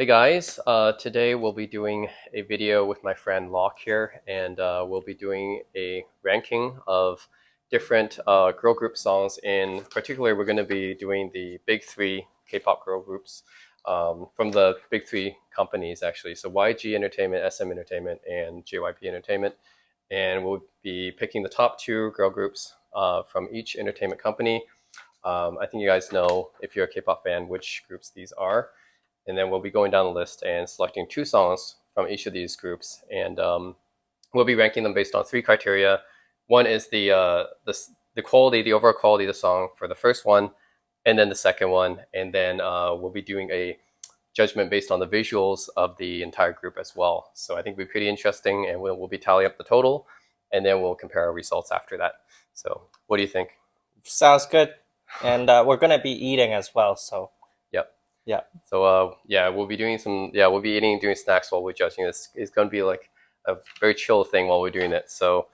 Hey guys, today we'll be doing a video with my friend Locke here, and we'll be doing a ranking of different girl group songs. In particular, we're going to be doing the big three K-pop girl groups from the big three companies actually. So YG Entertainment, SM Entertainment, and JYP Entertainment. And we'll be picking the top two girl groups from each entertainment company. I think you guys know, if you're a K-pop fan, which groups these are. And then we'll be going down the list and selecting two songs from each of these groups, and we'll be ranking them based on three criteria. One is the quality, the overall quality of the song for the first one, and then the second one, and then we'll be doing a judgment based on the visuals of the entire group as well. So I think it'll be pretty interesting, and we'll be tallying up the total, and then we'll compare our results after that. So what do you think? Sounds good. And we're gonna be eating as well, so Yep. yeah. So yeah, we'll be doing we'll be eating and doing snacks while we're judging this. It's going to be like a very chill thing while we're doing it. So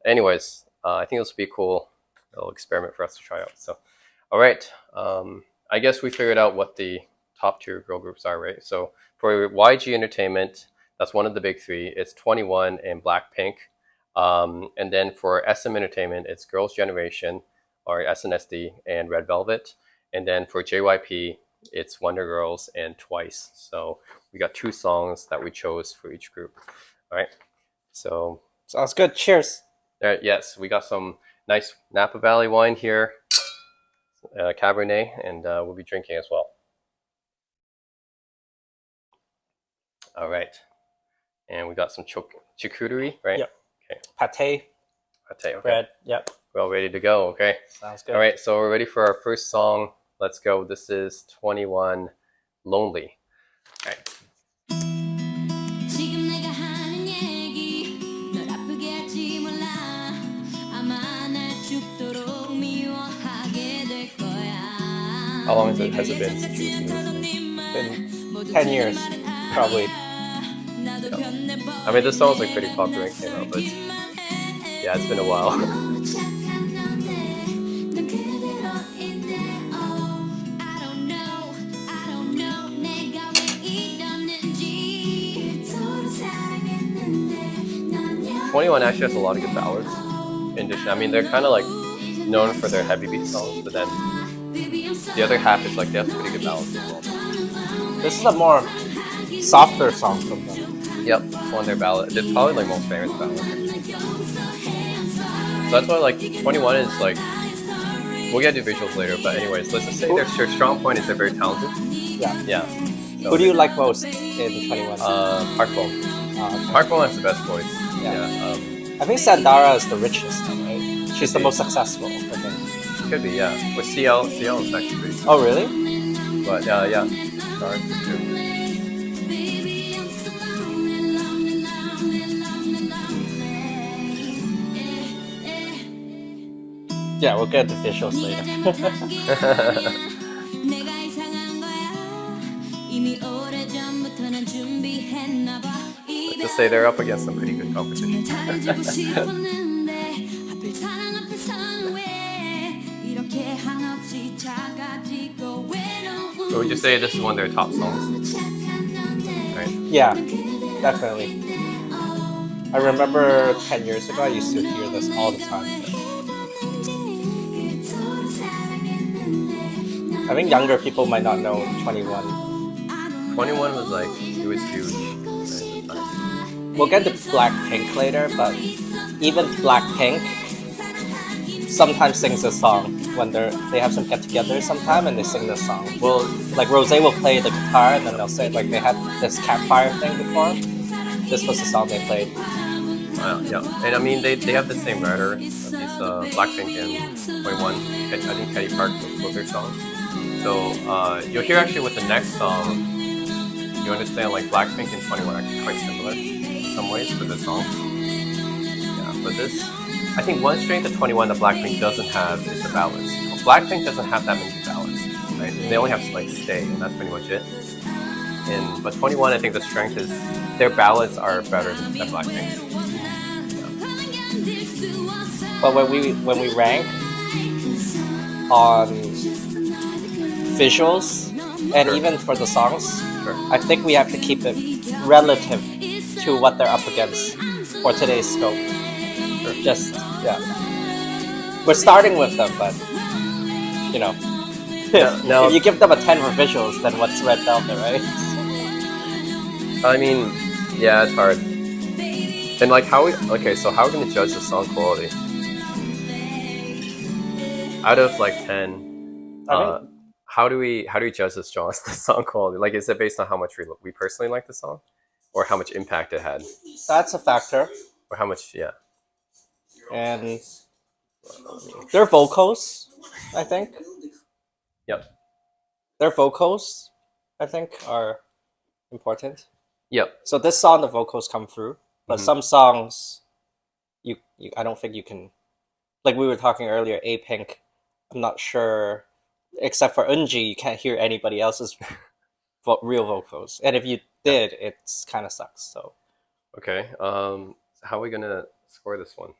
anyways, I think this will be a cool little experiment for us to try out. So all right, I guess we figured out what the top two girl groups are, right? So for YG Entertainment, that's one of the big three. It's 21 and Blackpink. And then for SM Entertainment, it's Girls' Generation, or SNSD, and Red Velvet. And then for JYP, it's Wonder Girls and Twice. So we got two songs that we chose for each group. All right. So Sounds good. Cheers. yes, we got some nice Napa Valley wine here, Cabernet, and we'll be drinking as well. All right. And we got some charcuterie, right? Yep. Okay. Pate, Okay. bread. Yep. We're all ready to go. Okay. Sounds good. All right. So we're ready for our first song. Let's go. This is 21, Lonely. All right. How long has it been since you've listened to Been 10 years, probably. I mean, this song's like pretty popular and came out, but yeah, it's been a while. Twenty-one actually has a lot of good ballads. In addition, I mean, they're kind of like known for their heavy beat songs, but then the other half is like they have some pretty good ballads as well. This is a more softer song from them. Yep, one of their ballads. It's probably like most famous ballad. So that's why like 21 is like, we'll get to visuals later, but anyways, let's just say their strong point is they're very talented. Yeah. Yeah. So Who do you like most in 21? Park Bo. Okay. Park Bo has the best voice. Yeah. Yeah. I think Sandara is the richest, right? She's the most successful, I think. Could be, yeah. With CL is actually pretty good. Oh, really? But yeah. Sorry, too. Yeah, we'll get the visuals later. Let's just say they're up against some pretty good competition. So would you say this is one of their top songs? Right? Yeah, definitely. I remember 10 years ago, I used to hear this all the time. I think younger people might not know 21. 21 was like, it was huge. Right, at the time. We'll get to Blackpink later, but even Blackpink sometimes sings a song when they have some get-together sometime and they sing this song. Well, like Rosé will play the guitar and then they'll say, like, they had this campfire thing before. This was the song they played. Yeah, and I mean they have the same writer. These Blackpink and 21. I think Katy Park wrote their songs. So you'll hear actually with the next song, you understand like Blackpink and 21 are actually quite similar in some ways for the song. Yeah, but this, I think one strength that 21 that Blackpink doesn't have is the ballads. Blackpink doesn't have that many ballads, right? They only have like Stay, and that's pretty much it. But 21, I think the strength is their ballads are better than Blackpink's. But when we rank on visuals and even for the songs, Sure. I think we have to keep it relative to what they're up against for today's scope. Sure. Just, yeah. We're starting with them, but, you know, Now, if you give them a 10 for visuals, then what's Red Velvet, right? I mean, yeah, it's hard. And like, how are we gonna judge the song quality? Out of like 10, how do we judge the song quality? Like, is it based on how much we personally like the song, or how much impact it had, That's a factor. or how much? Yeah. And their vocals, I think. Yep. Their vocals, I think, are important. Yep. So this song, the vocals come through, but some songs, you I don't think you can. Like we were talking earlier, A Pink. I'm not sure, except for Eunji, you can't hear anybody else's real vocals, and if you did, it's kind of sucks. So. Okay. How are we gonna score this one?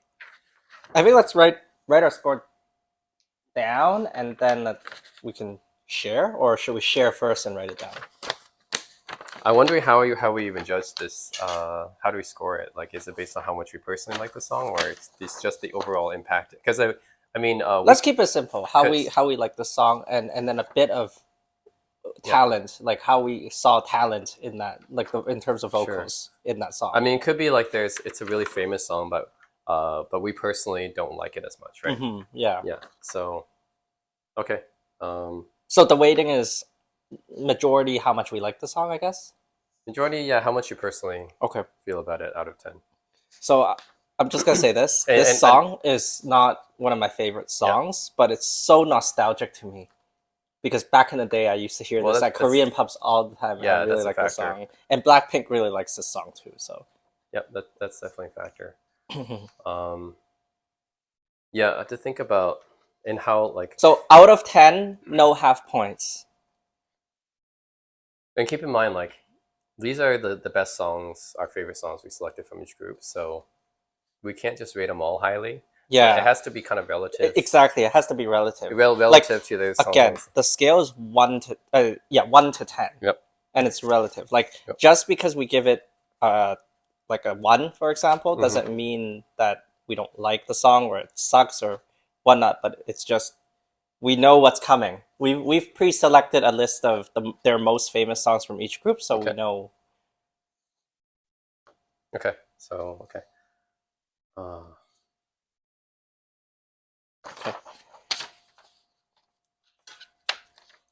I think let's write our score down, and then we can share, or should we share first and write it down? I'm wondering how we even judge this. How do we score it? Like, is it based on how much we personally like the song, or it's just the overall impact? Because I mean, let's keep it simple. How we like the song, and then a bit of talent, like how we saw talent in that, like in terms of vocals in that song. I mean, it could be like it's a really famous song, but we personally don't like it as much, right? Yeah. Yeah. So, okay. So the weighting is majority how much we like the song, I guess. Majority, yeah. How much you personally feel about it out of 10? So I'm just gonna say this: this song is not one of my favorite songs, but it's so nostalgic to me because back in the day I used to hear this at Korean pubs all the time. Yeah, I really like this song, and Blackpink really likes this song too. So yeah, that's definitely a factor. Yeah, I have to think about and how like. So out of 10, no half points. And keep in mind, like, these are the best songs, our favorite songs we selected from each group, so we can't just rate them all highly. Yeah. It has to be kind of relative. Exactly, it has to be relative. Relative to those songs. Again, the scale is 1 to 10. Yep. And it's relative. Like, just because we give it like a 1, for example, doesn't mean that we don't like the song or it sucks or whatnot, but it's just we know what's coming. We've pre-selected a list of their most famous songs from each group, so we know. Okay. So okay.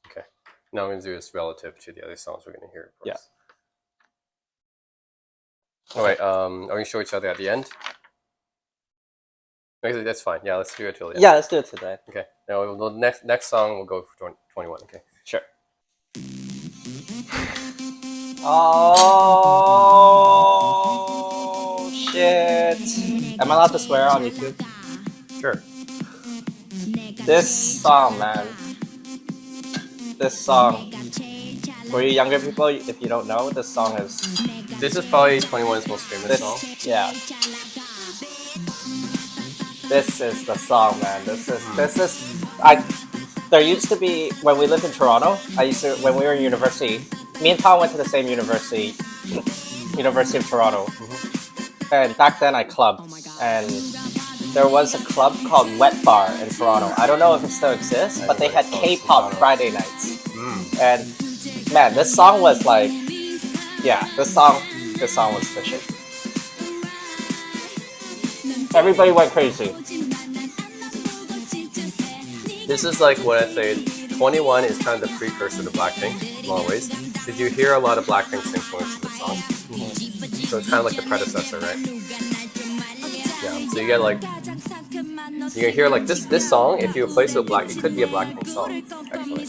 Okay. Now I'm gonna do this relative to the other songs we're gonna hear. Of course. Yeah. All right. Are we gonna show each other at the end? Actually, that's fine. Yeah, let's do it till the end. Yeah, let's do it today. Okay. Now the next song we'll go for 21. Okay. Sure. Oh shit! Am I allowed to swear on YouTube? Sure. This song, man. This song. For you younger people, if you don't know, this song is. This is probably 21's most famous song. Yeah. This is the song, man. This is. There used to be when we lived in Toronto. When we were in university. Me and Tom went to the same university, University of Toronto. And back then I clubbed, and there was a club called Wet Bar in Toronto. I don't know if it still exists, but they had K-pop Friday nights. And man, this song was like, yeah, this song was the shit. Everybody went crazy. This is like what I say. 21 is kind of the precursor to Blackpink in a lot of ways. Did you hear a lot of Blackpink's influence in this song? So it's kind of like the predecessor, right? Yeah. So you get like you can hear like this song. If you replace it with it could be a Blackpink song actually.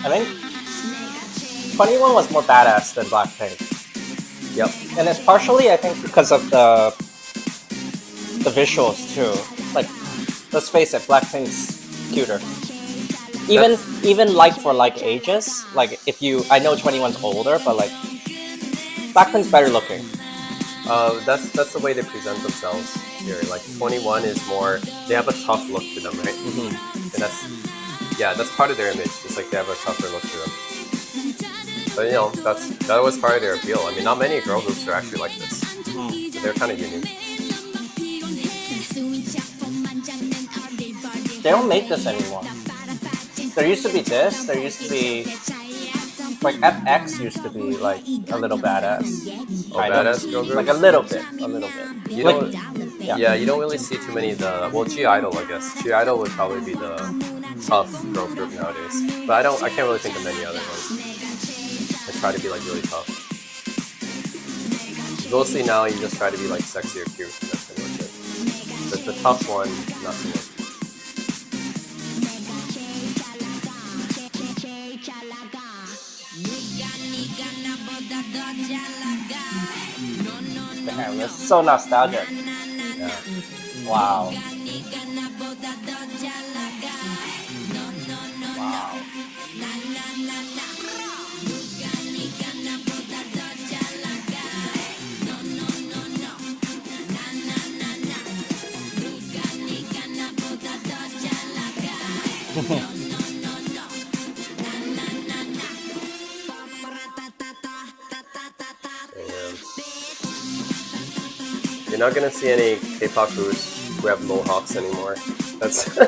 I think 21 was more badass than Blackpink. Yep. And it's partially, I think, because of the visuals too. Like, let's face it, Blackpink's cuter. Even like for like ages. Like I know 21's older, but like Blackpink's better looking. That's the way they present themselves. here. Like 21 is more, they have a tough look to them, right? And that's part of their image. It's like they have a tougher look to them. But that was part of their appeal. I mean, not many girl groups are actually like this. So they're kind of unique. They don't make this anymore. There used to be this. There used to be like FX used to be like a little badass. Oh, badass girl groups? Like a little bit. You like, don't, yeah, you don't really see too many of the, G Idol, I guess. G Idol would probably be the tough girl group nowadays. But I can't really think of many other ones. They try to be like really tough. Mostly now you just try to be like sexy or cute. And that's pretty much it. But the tough one, not so much. Damn, that's so nostalgic. Yeah. Wow. Wow. You're not gonna see any K-pop groups who have mohawks anymore. That's.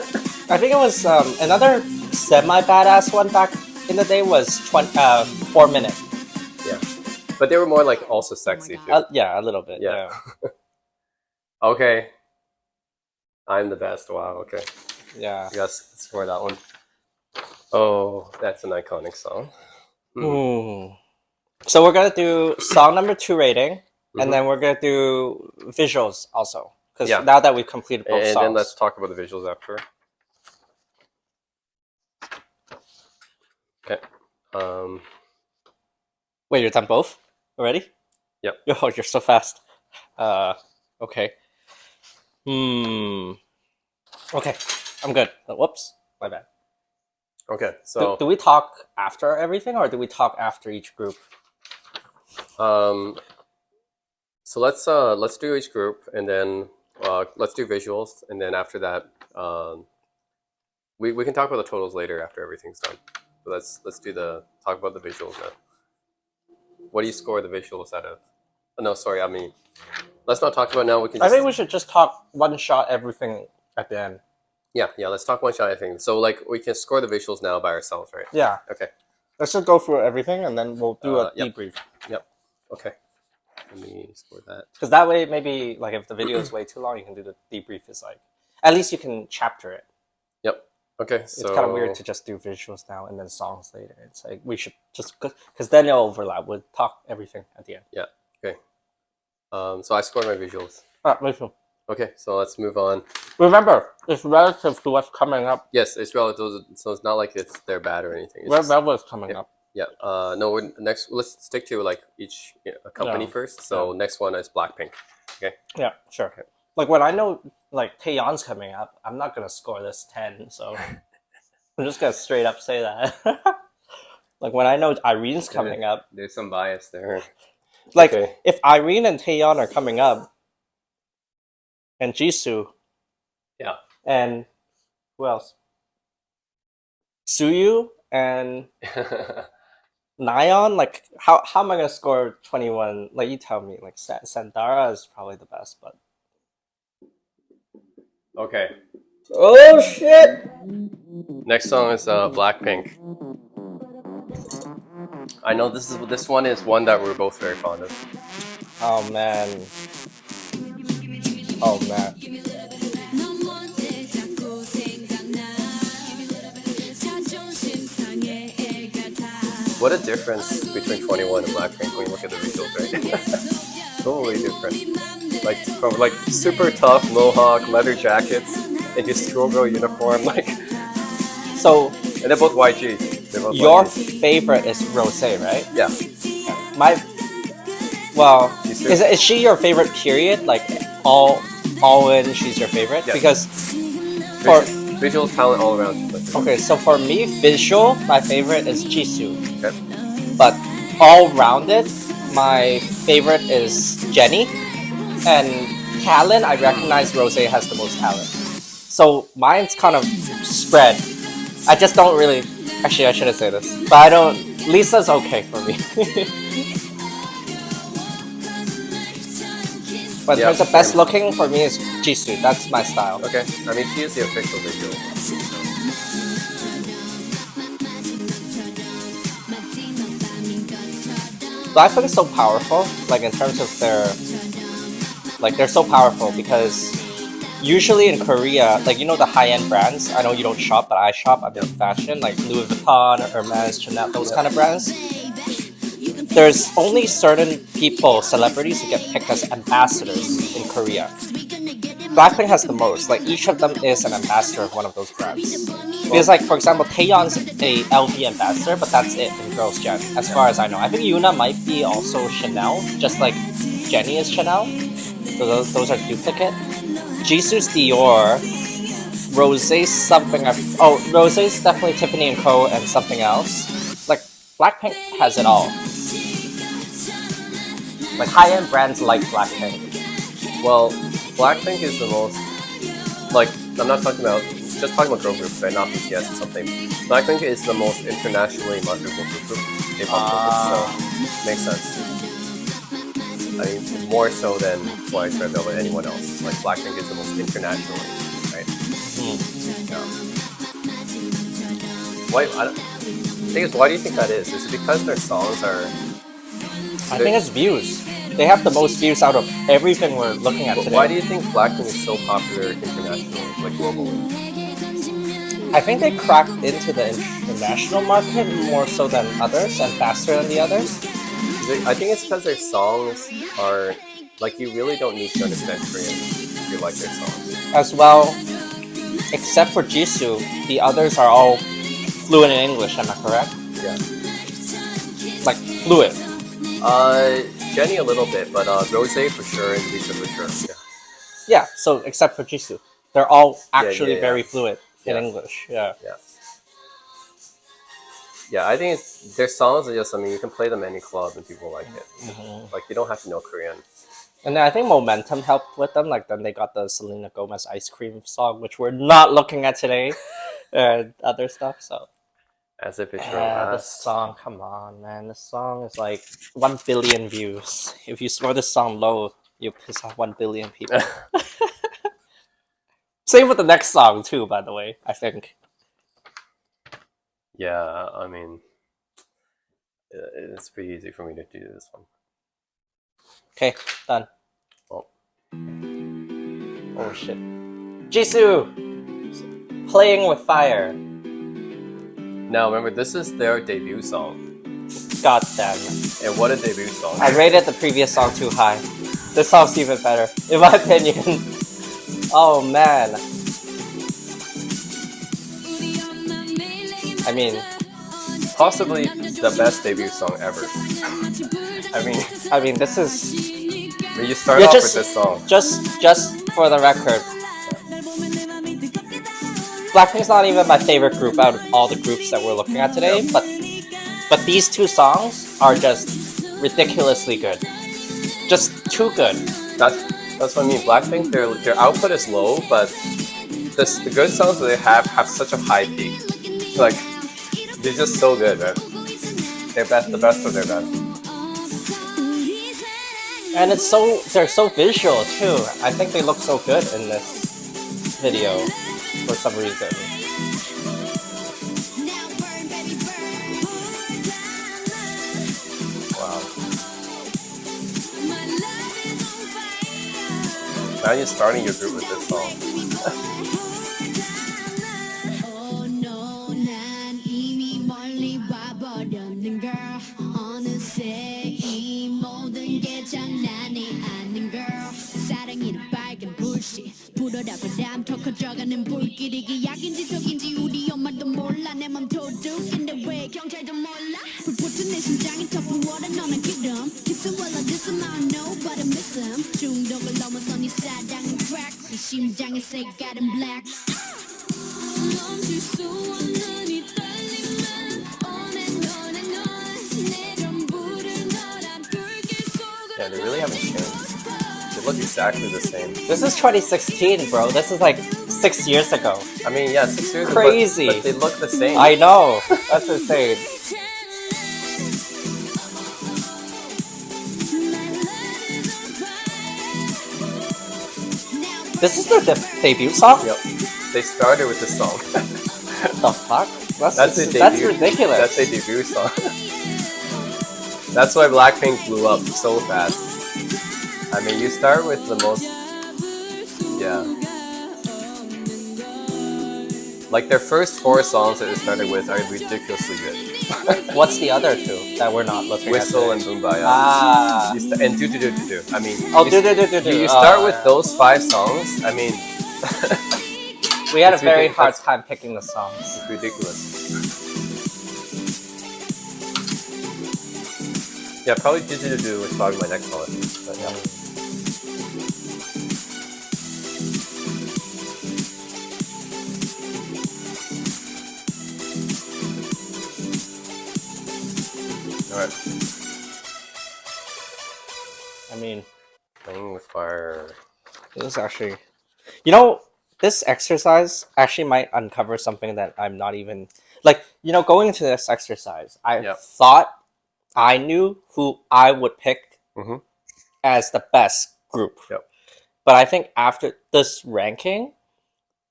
I think it was another semi-badass one back in the day was 4 Minute. Yeah, but they were more like also sexy too. Yeah, a little bit. Yeah. Okay. I'm the best. Wow. Okay. Yeah. Yes, score that one. Oh, that's an iconic song. So we're gonna do song number 2 rating, and then we're gonna do visuals also. Because now that we've completed both songs. And then let's talk about the visuals after. Okay. Wait, you're done both already? Yep. Oh, you're so fast. Okay. Okay, I'm good. Whoops, my bad. Okay, so do we talk after everything, or do we talk after each group? So let's do each group, and then let's do visuals, and then after that, we can talk about the totals later after everything's done. But let's talk about the visuals now. What do you score the visuals out of? Oh, no, sorry, I mean, let's not talk about it now. I think we should just talk one shot everything at the end. Yeah, let's talk one shot, I think. So, like, we can score the visuals now by ourselves, right? Yeah. Okay. Let's just go through everything, and then we'll do a debrief. Yep. Okay. Let me score that. Because that way, maybe, like, if the video is way too long, you can do the debrief. It's like, at least you can chapter it. Yep. Okay, so... It's kind of weird to just do visuals now and then songs later. It's like, we should just... Because then it'll overlap. We'll talk everything at the end. Yeah. Okay. So I scored my visuals. Visual. Okay, so let's move on. Remember, it's relative to what's coming up. Yes, it's relative, so it's not like they're bad or anything. Whatever's coming up. Yeah. No. Let's stick to like each company first. So next one is Blackpink. Okay. Yeah. Sure. Okay. Like when I know like Taeyeon's coming up, I'm not gonna score this 10. So I'm just gonna straight up say that. Like when I know Irene's coming up, there's some bias there. Like if Irene and Taeyeon are coming up. And Jisoo. Yeah. And who else? Suyu and Nayeon. Like, how am I going to score 21? Like, you tell me. Like, Sandara is probably the best, but... Okay. Oh, shit! Next song is Blackpink. I know this one is one that we're both very fond of. Oh, man. Oh, man. What a difference between 21 and Blackpink when you look at the visuals, right? Totally different. Like from like super tough mohawk leather jackets into schoolgirl uniform, like. So and they're both YG. Your favorite is Rose, right? Yeah. Is she your favorite? Period. Like all in, she's your favorite? Yes. Because for visual talent all around. Okay, so for me, visual, my favorite is Jisoo. Okay. But all rounded, my favorite is Jennie, and talent, I recognize Rose has the most talent. So mine's kind of spread. I just don't really. Actually, I shouldn't say this, but I don't. Lisa's okay for me. But in terms of best looking, for me, is Jisoo. That's my style. Okay, I mean she is the official visual. Blackpink is so powerful, like in terms of their, like they're so powerful because usually in Korea, like you know the high-end brands. I know you don't shop, but I shop. I'm in fashion, like Louis Vuitton, Hermes, Chanel, those kind of brands. There's only certain people, celebrities, who get picked as ambassadors in Korea. Blackpink has the most. Like each of them is an ambassador of one of those brands. Because like for example, Taeyeon's a LV ambassador, but that's it in Girls' Gen, as far as I know. I think Yuna might be also Chanel, just like Jennie is Chanel. So those are duplicate. Jisoo's Dior. Rosé's something. Rosé's definitely Tiffany & Co. and something else. Like Blackpink has it all. Like high-end brands like Blackpink. Well, Blackpink is the most, like, I'm not talking about, just talking about girl groups, right? Not BTS or something. Blackpink is the most internationally marketable group, K-pop group, so makes sense. I mean, more so than Twice, Red Velvet, anyone else. Like, Blackpink is the most internationally, right? Yeah. The thing is, why do you think that is? Is it because their songs are... I think it's views. They have the most views out of everything we're looking at today. Why do you think Blackpink is so popular internationally, like globally? I think they cracked into the international market more so than others and faster than the others. I think it's because their songs are, like, you really don't need to understand Korean if you like their songs. As well, except for Jisoo, the others are all fluent in English, am I correct? Yeah. Like, fluent. Jennie a little bit, but Rosé for sure and Lisa for sure. Yeah. Yeah, so except for Jisoo. They're all actually very fluent in English. Yeah. Yeah. Yeah, I think their songs are just, I mean, you can play them any club and people like it. Mm-hmm. Like, you don't have to know Korean. And then I think momentum helped with them. Like, then they got the Selena Gomez Ice Cream song, which we're not looking at today, and other stuff, so. As if it's your this song, come on, man. This song is like 1 billion views. If you score this song low, you piss off 1 billion people. Same with the next song, too, by the way, I think. Yeah, I mean, it's pretty easy for me to do this one. Okay, done. Oh, oh shit. Jisoo! Playing with Fire. Now, remember, this is their debut song. God damn it. And what a debut song. I rated the previous song too high. This song's even better, in my opinion. Oh, man. I mean... Possibly the best debut song ever. I mean, this is... When you start off with this song. Just for the record, Blackpink's not even my favorite group out of all the groups that we're looking at today, but these two songs are just ridiculously good. Just too good. That's what I mean. Blackpink, their output is low, but the good songs that they have such a high peak. Like, they're just so good, man. They're the best of their best. And they're so visual too. I think they look so good in this video for some reason. Wow. Now you're starting your group with this song. Yeah, they really haven't changed. They look exactly the same. This is 2016, bro. This is like 6 years ago. I mean, yeah, 6 years ago, Crazy. but they look the same. I know. That's insane. This is their debut song? Yep. They started with this song. The fuck? That's ridiculous. That's a debut song. That's why Blackpink blew up so fast. I mean, you start with the most... Yeah. Like, their first 4 songs that they started with are ridiculously good. What's the other 2 that we're not looking Whistle at? and Boombaya. Ah. And Do Do Do Do Do. I mean, You start with those 5 songs. I mean... we had a very hard time picking the songs. It's ridiculous. Yeah, probably Do Do Do Do is probably my next one. But yeah. Alright. I mean, Playing with Fire. this is actually... You know, this exercise actually might uncover something that I'm not even... Like, you know, going into this exercise, I thought I knew who I would pick as the best group. Yep. But I think after this ranking,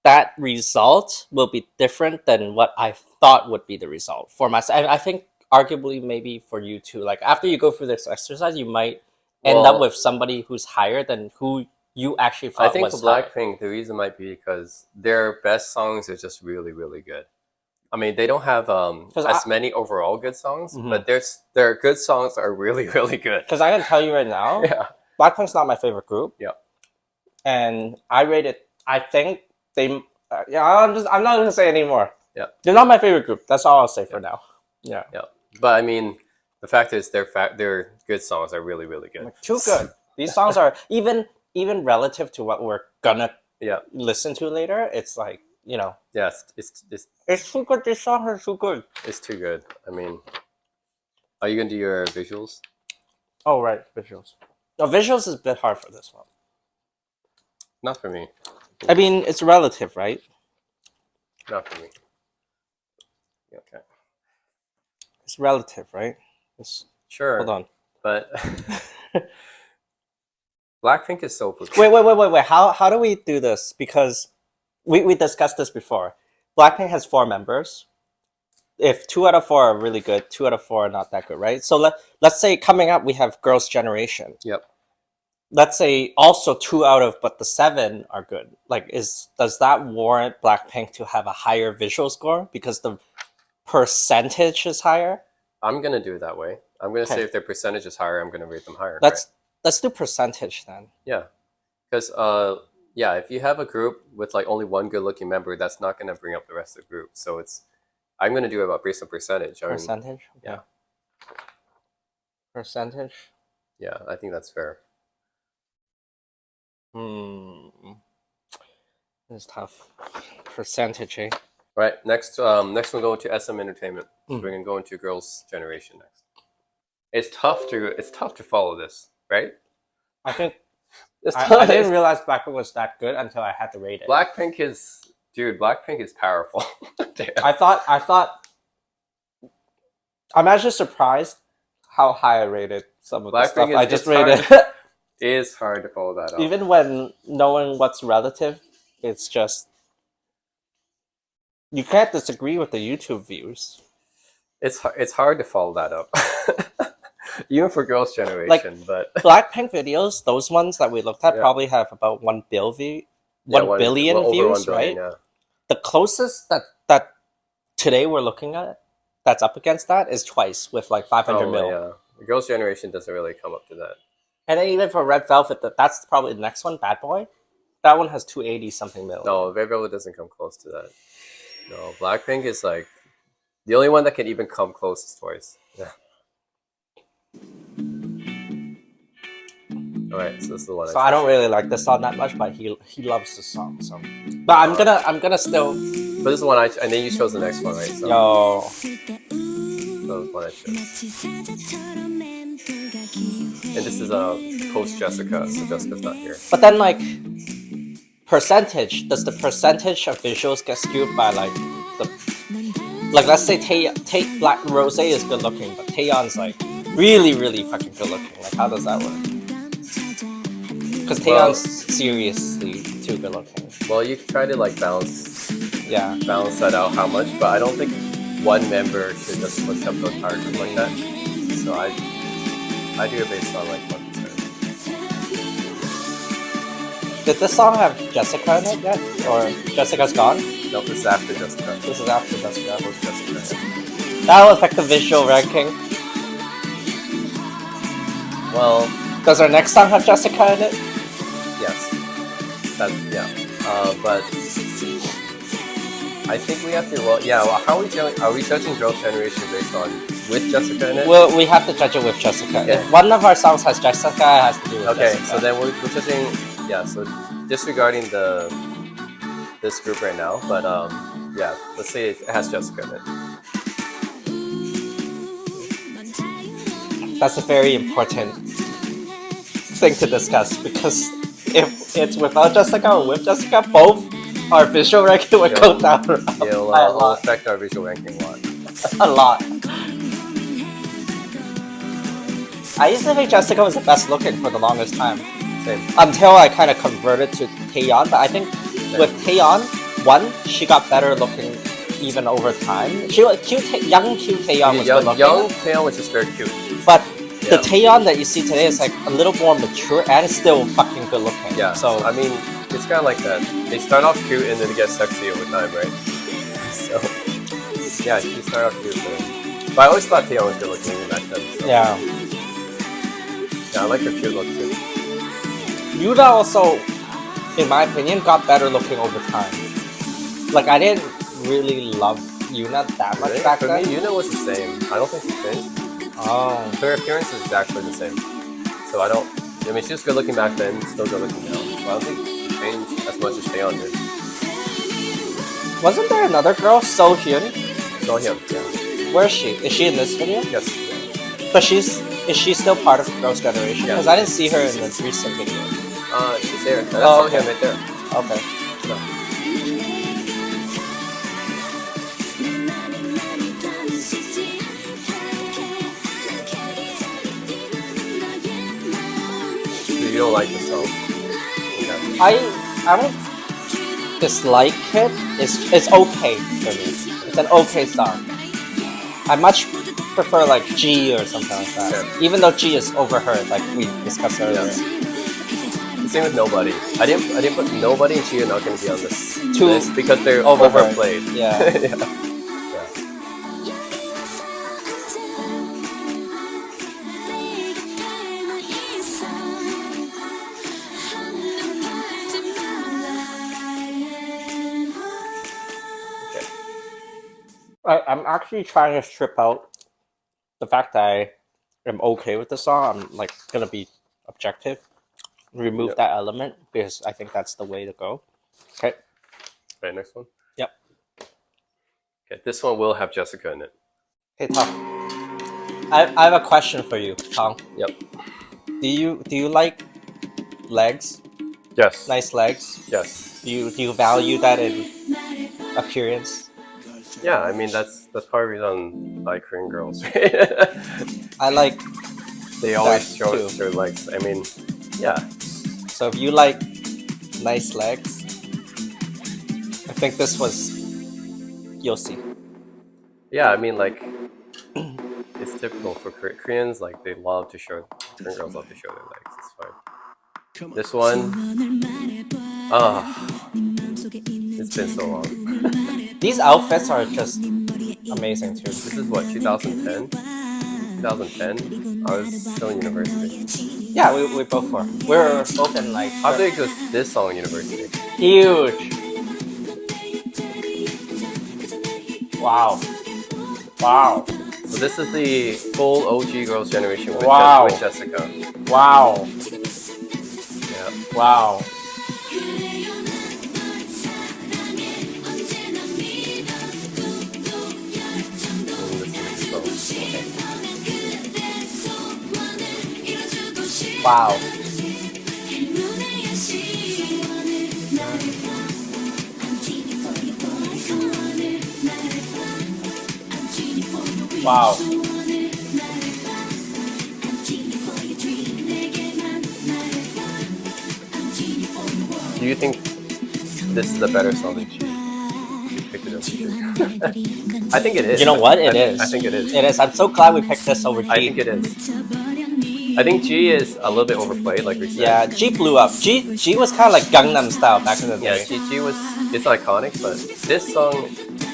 that result will be different than what I thought would be the result for myself. And I think arguably maybe for you too. Like after you go through this exercise, you might end up with somebody who's higher than who you actually thought was higher. I think for Blackpink, the reason might be because their best songs are just really, really good. I mean, they don't have as many overall good songs, but their good songs are really, really good. Because I can tell you right now, Blackpink's not my favorite group. Yeah. And I rated, I think they, I'm not going to say anymore. Yeah. They're not my favorite group. That's all I'll say for now. Yeah. Yeah. But I mean, the fact is their good songs are really, really good. Like, too good. These songs are, even relative to what we're gonna listen to later, it's like, you know. Yes, it's too good. These songs are too good. It's too good. I mean, are you gonna do your visuals? Oh right, visuals. No, visuals is a bit hard for this one. Not for me. I mean, it's relative, right? Not for me. Okay. It's relative, right? Sure. Hold on. But Blackpink is so good. Wait. How do we do this? Because we discussed this before. Blackpink has 4 members. If 2 out of 4 are really good, 2 out of 4 are not that good, right? So let's say coming up we have Girls' Generation. Yep. Let's say also 2 out of but the 7 are good. Like, does that warrant Blackpink to have a higher visual score because the percentage is higher? I'm gonna do it that way. I'm gonna say if their percentage is higher, I'm gonna rate them higher. Let's do percentage then. Yeah, because if you have a group with like only one good-looking member, that's not gonna bring up the rest of the group. So I'm gonna do it based on percentage. Percentage. Yeah. Percentage. Yeah, I think that's fair. It's tough. Percentage, eh? Right. Next we'll go to SM Entertainment. So we're gonna go into Girls' Generation next. It's tough to follow this, right? I think I didn't realize Blackpink was that good until I had to rate it. Blackpink is powerful. I thought I'm actually surprised how high I rated some of the stuff I just rated. It is hard to follow that up. Even when knowing what's relative, it's just you can't disagree with the YouTube views. It's hard to follow that up. Even for Girls' Generation, but Blackpink videos, those ones that we looked at probably have about 1 billion views, right? Yeah. The closest that today we're looking at that's up against that is Twice with like 500 mil. Yeah, the Girls' Generation doesn't really come up to that. And then even for Red Velvet, that's probably the next one, Bad Boy. That one has 280 something mil. No, Red Velvet doesn't come close to that. No, Blackpink is like the only one that can even come close is Twice. Yeah. All right, so this is the one. So I don't really like this song that much, but he loves the song. So, but I'm gonna still. But this is the one and then you chose the next one, right? So, Yo. that was one I chose. And this is post Jessica, so Jessica's not here. But then like percentage, does the percentage of visuals get skewed by like the let's say Black Rose is good looking, but Taeyeon's like really fucking good looking. Like how does that work? Because Taeyeon's seriously too good looking. Well, you try to like balance Yeah. that out how much, but I don't think one member should just push up the entire group like that. So I do it based on like 1%. Did this song have Jessica in it yet? Or Jessica's gone? No, this is after Jessica. This is after Jessica. Post Jessica. That will affect the visual ranking. Well, Does our next song have Jessica in it? yes. Yeah. But I think we have to. Well, yeah. Well, how are we judging? Are we judging Girls' Generation based on with Jessica in it? Well, we have to judge it with Jessica. Okay. If one of our songs has Jessica, it has to do with Okay, Jessica. so then we're judging. Yeah. So disregarding this group right now, but yeah. Let's say it has Jessica in it. That's a very important thing to discuss because if it's without Jessica or with Jessica, both our visual ranking would go down It'll by a lot. affect our visual ranking a lot. A lot. I used to think Jessica was the best looking for the longest time. Same. Until I kind of converted to Taeyeon, but I think with Taeyeon, one, she got better looking even over time. She was cute, young Taeyeon was good looking. Young Taeyeon was just very cute. But the Taeyeon that you see today is like a little more mature and still fucking good looking. Yeah. So I mean, it's kind of like that. They start off cute and then they get sexy over time, right? So yeah, she started off cute. But I always thought Taeyeon was good looking back then. So. yeah. Yeah, I like her cute look too. Yuda also, in my opinion, got better looking over time. Like I didn't really love Yuna that much Really? back For then. me, Yuna was the same. I don't think she changed. Oh. Her appearance is actually the same. So I mean, she was good looking back then, still good looking now. So I don't think she changed as much as Taeyeon did. Wasn't there another girl, So Hyun? So yeah. Where is she? Is she in this video? Yes. But is she still part of Girls' Generation? Yeah. Because I didn't see her in the recent video. She's there. That's Oh, So okay. Hyun right there. Okay. No. You don't like the song. Okay. I don't dislike it. It's okay for me. It's an okay song. I much prefer like G or something like that. Okay. Even though G is overheard, like we discussed earlier. Yeah. Same with Nobody. I didn't put Nobody and She Are Not Gonna Be on this Too list because they're overheard. overplayed. Yeah. Yeah. I'm actually trying to strip out the fact that I am okay with the song. I'm like gonna be objective, remove that element because I think that's the way to go. Okay. Right, next one. Yep. Okay, this one will have Jessica in it. Hey Tom, I have a question for you, Tom. Yep. Do you like legs? Yes. Nice legs? Yes. Do you value that in appearance? Yeah, I mean that's part of the reason I like Korean girls. I like. They always that show too. their legs. I mean, yeah. So if you like nice legs, I think this was. You'll see. Yeah, I mean like it's typical for Koreans. Like they love to show. Korean girls love to show their legs. It's fine. This one. It's been so long. These outfits are just amazing too. This is what 2010. 2010. I was still in university. Yeah, we both were. We're both in like. How big was this song in university? Huge. Wow. Wow. So this is the full OG Girls' Generation with, Wow. with Jessica. Wow. Yeah. Wow. Wow. Wow. Do you think this is a better song than G? You picked it over G. I think it is. You know what? It is. I think it is. It is. I'm so glad we picked this over G. I think it is. I think G is a little bit overplayed, like we said. Yeah, G blew up. G was kind of like Gangnam Style back in the Yeah, day. G was, it's iconic, but this song,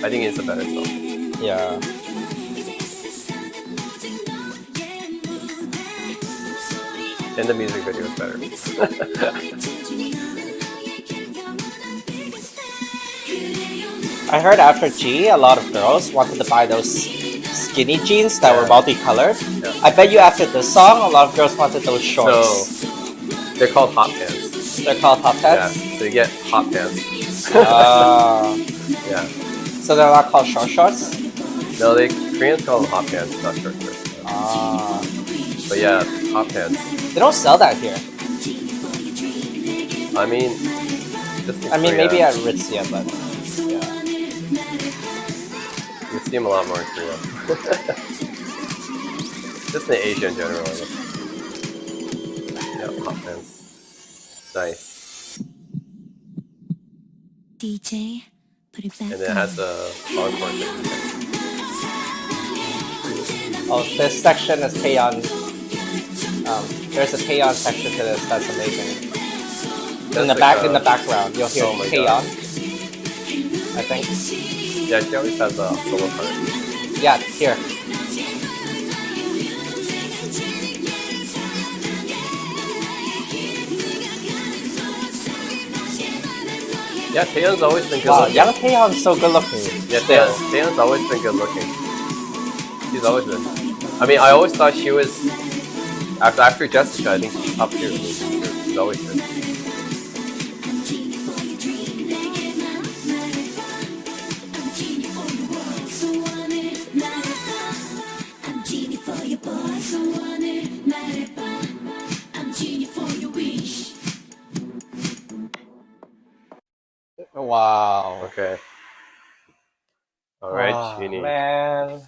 I think is a better song. Yeah. And the music video is better. I heard after G, a lot of girls wanted to buy those skinny jeans that were multicolored. Yeah. I bet you after this song, a lot of girls wanted those shorts. So they're called hot pants. They're called hot Yeah, pants? so you get hot pants. Yeah. So they're not called short shorts? No, Koreans call them hot pants, not short shorts. But yeah, hot pants. They don't sell that here. I mean, just in Korea, Maybe at Ritzia, but yeah. you see them a lot more in Korea. Just in Asia in general, I guess. Yeah, hot pants. Nice. DJ, put it back And it has a encore section. Oh, this section is Taeyeon. There's a Taeyeon section to this. That's amazing. In the background, you'll hear Oh my Taeyeon. God. I think. Yeah, she always has a solo part. Yeah, here. Yeah, Taeyeon's always been good Wow, looking. young Taeyeon's so good looking. Yeah, Still. Taeyeon's always been good looking. She's always been. I mean, I always thought she was, after Jessica, I think she's top tier. She's always been. Wow. Okay. Alright, Oh, Genie. man.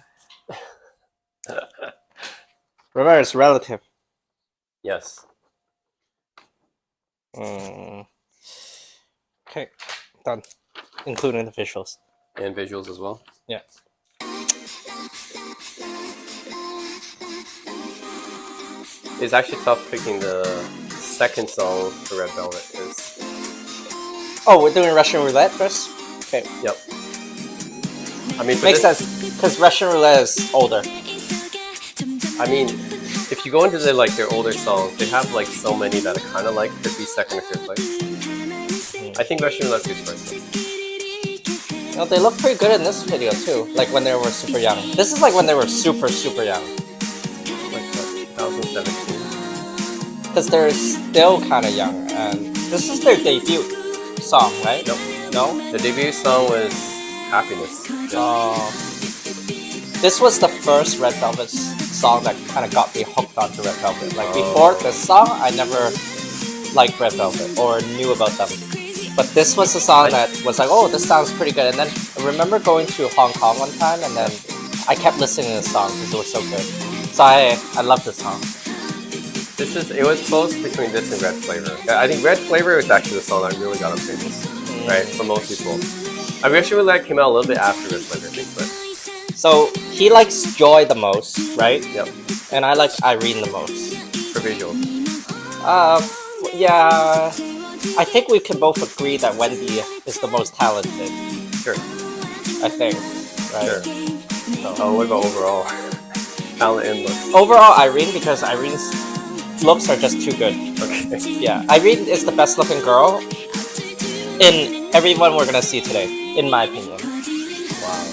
Remember, it's relative. Yes. Okay, done. Including the visuals. And visuals as well. Yeah. It's actually tough picking the second song for Red Velvet. Oh, we're doing Russian roulette first? Okay. Yep. I mean, Makes sense, because Russian roulette is older. I mean, if you go into their older songs, they have so many that are kind of could be second or third place. I think Russian Roulette's good first. You know, they look pretty good in this video too, like when they were super young. This is like when they were super, super young. Like 2017. Because they're still kind of young, and this is their debut song, right? Nope. No? The debut song was Happiness. This was the first Red Velvet song that kind of got me hooked onto Red Velvet. Like before this song, I never liked Red Velvet or knew about them. But this was the song that was like, oh, this sounds pretty good. And then I remember going to Hong Kong one time, and then I kept listening to this song because it was so good. So I love this song. It was close between this and Red Flavor. I think Red Flavor was actually the song that really got him famous, right? For most people. I wish Roulette came out a little bit after Red Flavor, I think, but. So he likes Joy the most, right? Yep. And I like Irene the most. For visuals. Yeah. I think we can both agree that Wendy is the most talented. Sure. I think. Right? Sure. So, what about overall? Talent and looks. Overall, Irene, because Irene's looks are just too good. Okay. Yeah, Irene is the best looking girl in everyone we're gonna see today, in my opinion. Wow.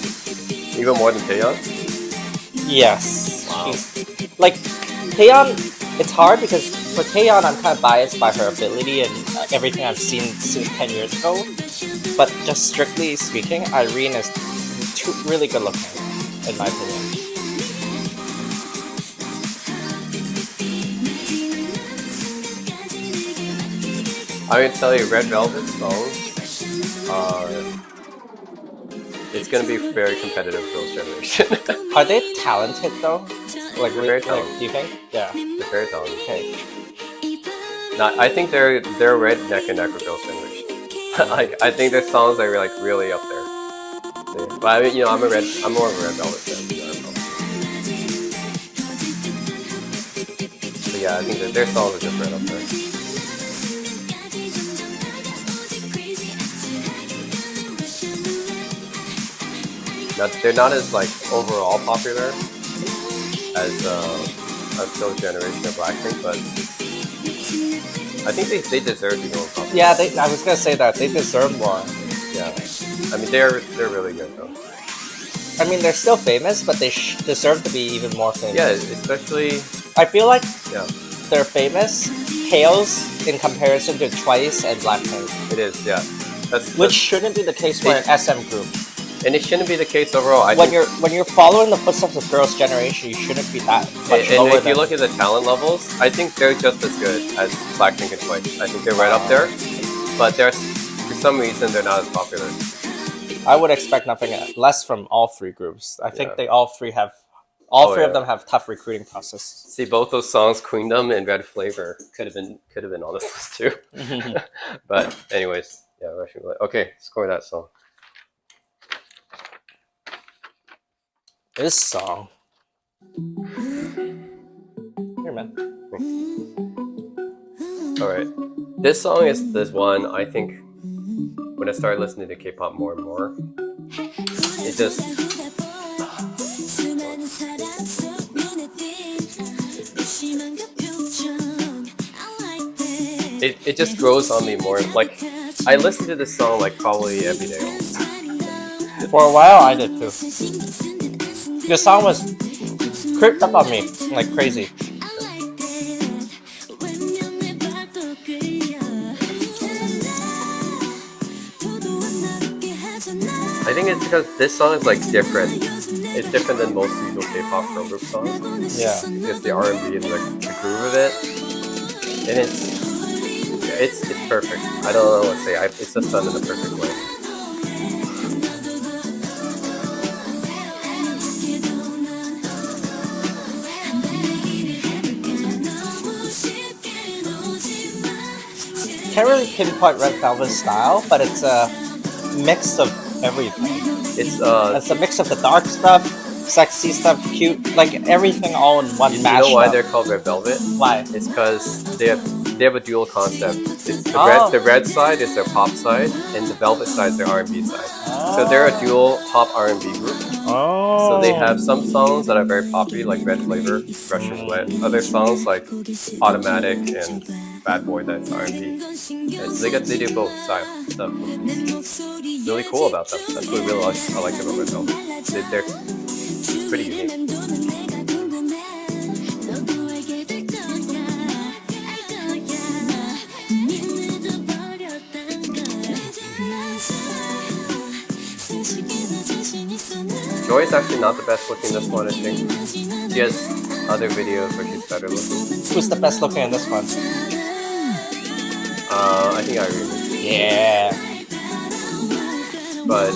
Even more than Taeyeon? Yes. Wow. She's, like, Taeyeon, it's hard because for Taeyeon, I'm kind of biased by her ability and everything I've seen since 10 years ago. But just strictly speaking, Irene is really good looking, in my opinion. I'm gonna tell you, Red Velvet songs. It's gonna be very competitive Girls' Generation. Are they talented though? Like, They're very like, talented. do you think? Yeah. They're very talented. Okay. Not, I think they're right neck and neck with Girls' Generation. Like, I think their songs are like really up there. Yeah. But I mean, I'm more of a Red Velvet fan. But yeah, I think that their songs are just right up there. They're not as like overall popular as Girls' Generation or Blackpink, but I think they deserve to be more popular. Yeah, I was gonna say that they deserve more. Yeah, I mean they're really good though. I mean, they're still famous, but they deserve to be even more famous. Yeah, especially. I feel like Yeah, their famous pales in comparison to Twice and Blackpink, it is. Yeah, which shouldn't be the case for an SM group. and it shouldn't be the case overall. When you're following the footsteps of Girls' Generation, you shouldn't be that much and lower if you look at the talent levels, I think they're just as good as Blackpink and Twice. I think they're right up there, but for some reason they're not as popular. I would expect nothing less from all three groups. I think they all three of them have tough recruiting process. See, both those songs, Queendom and Red Flavor, could have been on this list too. But anyways, yeah, Russian Roulette. Okay, score that song. This song. Here, man. All right, this song is this one. I think when I started listening to K-pop more and more, it just it just grows on me more. Like I listen to this song like probably every day. Almost. For a while, I did too. The song was creeped up on me like crazy. I think it's because this song is like different. It's different than most usual K-pop girl group songs. Yeah. Just the R&B and like the groove of it, and it's perfect. I don't know what to say. It's just done in a perfect way. Can't really pinpoint Red Velvet's style, but it's a mix of everything. It's a mix of the dark stuff, sexy stuff, cute, like everything all in one mashup. You know why they're called Red Velvet? Why? It's because they have a dual concept. It's the red side is their pop side, and the Velvet side is their R&B side. So they're a dual pop R&B group. Oh. So they have some songs that are very popular, like Red Flavor, Russian Roulette. Other songs like Automatic and Bad Boy, that's R&B. And so they do both style stuff. Really cool about them. That's what I like about Red Velvet. They're pretty unique. Joy is actually not the best looking in this one, I think. She has other videos where she's better looking. Who's the best looking in this one? I think Irene. Yeah. But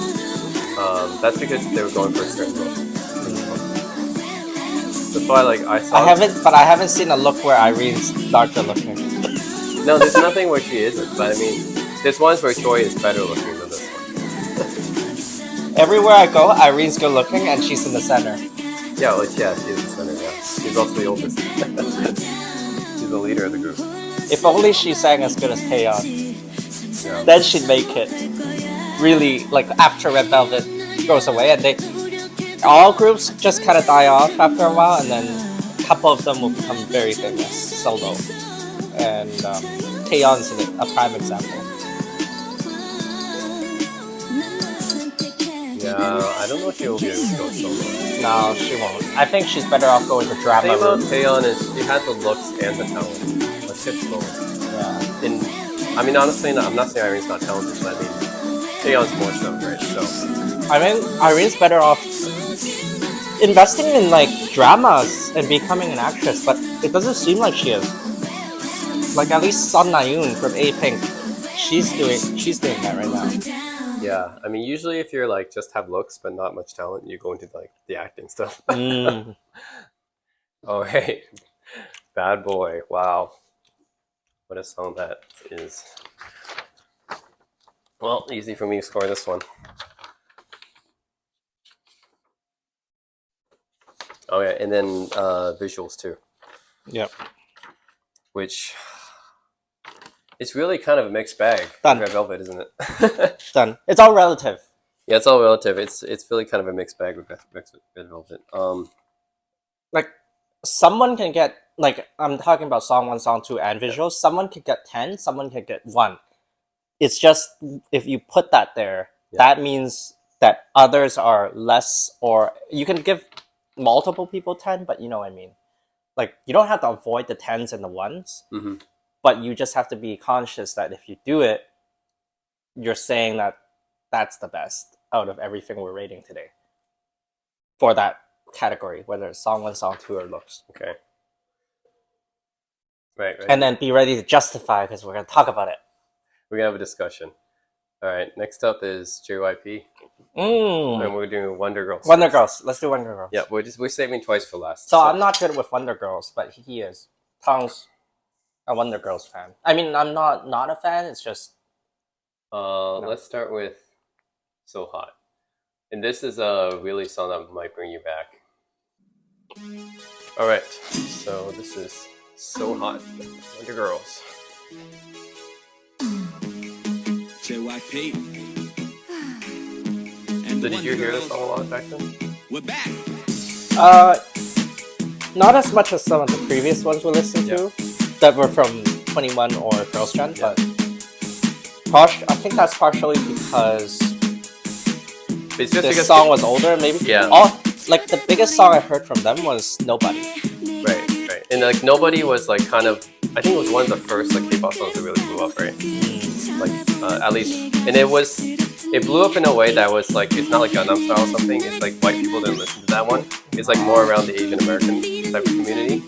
that's because they were going for a certain look. That's why, like, I haven't seen a look where Irene's darker looking. No, there's nothing where she isn't. But I mean, there's ones where Joy is better looking than this one. Everywhere I go, Irene's good looking, and she's in the center. Yeah, well, yeah, she is the center. Yeah, she's also the oldest. She's the leader of the group. If only she sang as good as Taeyeon, Yeah. then she'd make it. Really, like after Red Velvet goes away, and all groups just kind of die off after a while, and then a couple of them will become very famous solo. And Taeyeon's a prime example. Yeah, I don't know if she'll be able to go solo. No, she won't. I think she's better off going the The drama thing about route. Taeyeon is she has the looks and the talent. Let's get slow. Yeah. I mean, honestly, I'm not saying Irene's not talented, but I mean, Taeyeon's more so, right? So, I mean, Irene's better off investing in like dramas and becoming an actress, but it doesn't seem like she is. Like at least Sun Na-yoon from A-Pink she's doing that right now. Yeah, I mean, usually if you're like just have looks but not much talent, you go into like the acting stuff. Mm. Oh, hey, Bad Boy. Wow, what a song that is. Well, easy for me to score this one. Oh yeah, and then visuals too. Yep. Which it's really kind of a mixed bag. Done. Red Velvet, isn't it? Done. It's all relative. Yeah, it's all relative. It's really kind of a mixed bag with Red Velvet. Like someone can get, like, I'm talking about song 1, song 2, and visuals. Someone could get 10. Someone could get 1. It's just if you put that there, that means that others are less, or you can give multiple people 10, but you know what I mean. Like you don't have to avoid the 10s and the 1s, but you just have to be conscious that if you do it, you're saying that that's the best out of everything we're rating today for that category, whether it's song 1, song 2, or looks. Okay. Right. And then be ready to justify, because we're going to talk about it. We're going to have a discussion. All right, next up is JYP. And we're doing Wonder Girls. Wonder Girls. Let's do Wonder Girls. Yeah, we're saving twice for last. So I'm not good with Wonder Girls, but he is. Tong's a Wonder Girls fan. I mean, I'm not a fan. It's just. Let's start with So Hot, and this is a really song that might bring you back. All right, so this is So Hot, Wonder Girls. JYP. So did you hear this song a lot back then? We're back. Not as much as some of the previous ones we listened to that were from 21 or Girls' Trend, but I think that's partially because this song was older. Maybe like the biggest song I heard from them was Nobody. Right, and like Nobody was like kind of, I think it was one of the first like K-pop songs that really blew up, right? Like at least, and it blew up in a way that was like, it's not like Gangnam Style or something. It's like white people didn't listen to that one. It's like more around the Asian American type of community.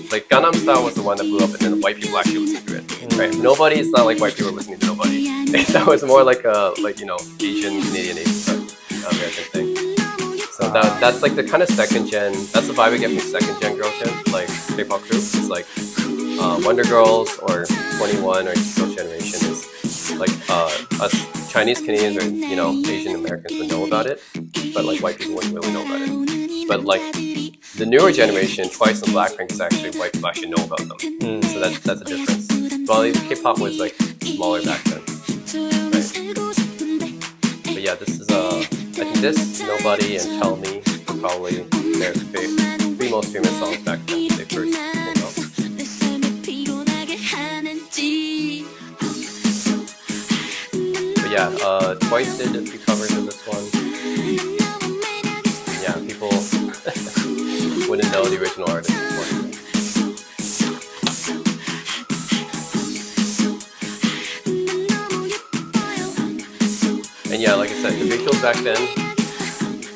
Like Gangnam Style was the one that blew up, and then the white people actually listened to it. Right? Nobody is not like white people listening to Nobody. That was more like a Asian Canadian American thing. So that's like the kind of second gen. That's the vibe we get from second gen girl gen, like K-pop groups. It's like Wonder Girls or 21 or Girls' Generation is like us Chinese Canadians or Asian Americans would know about it, but like white people wouldn't really know about it. But like the newer generation, Twice and Blackpink, is actually white people actually know about them. So that's a difference. Well, K-pop was like smaller back then. Right? But yeah, this is I think this, Nobody, and Tell Me are probably their three most famous songs back then. They first came out. But yeah, Twice did a few covers of this one. Yeah, people wouldn't know the original artist. And yeah, like I said, the visuals back then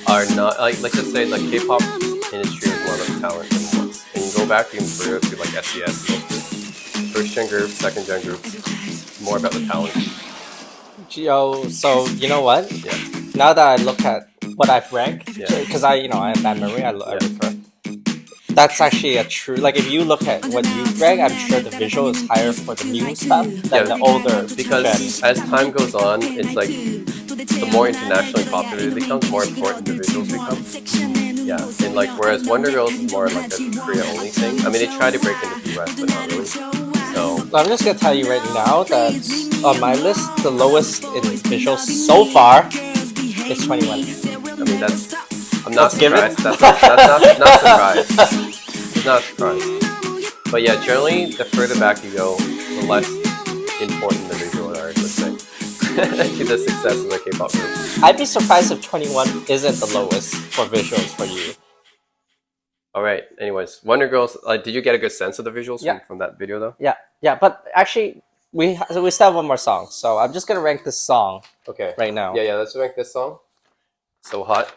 are not like, let's just say the K-pop industry is more about talent than once. And you go back even further to like SES, first gen groups, second gen groups, more about the talent. So you know what? Yeah. Now that I look at what I've ranked, because I have bad memory, I refer. That's actually a true. Like if you look at what you've ranked, I'm sure the visual is higher for the new stuff than the older. Because as time goes on, it's like the more internationally popular it becomes, the more important the visuals become. Yeah, and like whereas Wonder Girls is more like a Korea only thing. I mean, they try to break into the US, but not really. So I'm just gonna tell you right now that on my list, the lowest in visuals so far is 21. I mean, I'm not surprised. That's not surprised. It's not surprised. But yeah, generally, the further back you go, the less important the visual are, let's say, to the success of the K-pop group. I'd be surprised if 21 isn't the lowest for visuals for you. All right. Anyways, Wonder Girls. Did you get a good sense of the visuals from that video, though? Yeah. But actually, we still have one more song, so I'm just gonna rank this song. Okay. Right now. Yeah. Let's rank this song. So Hot.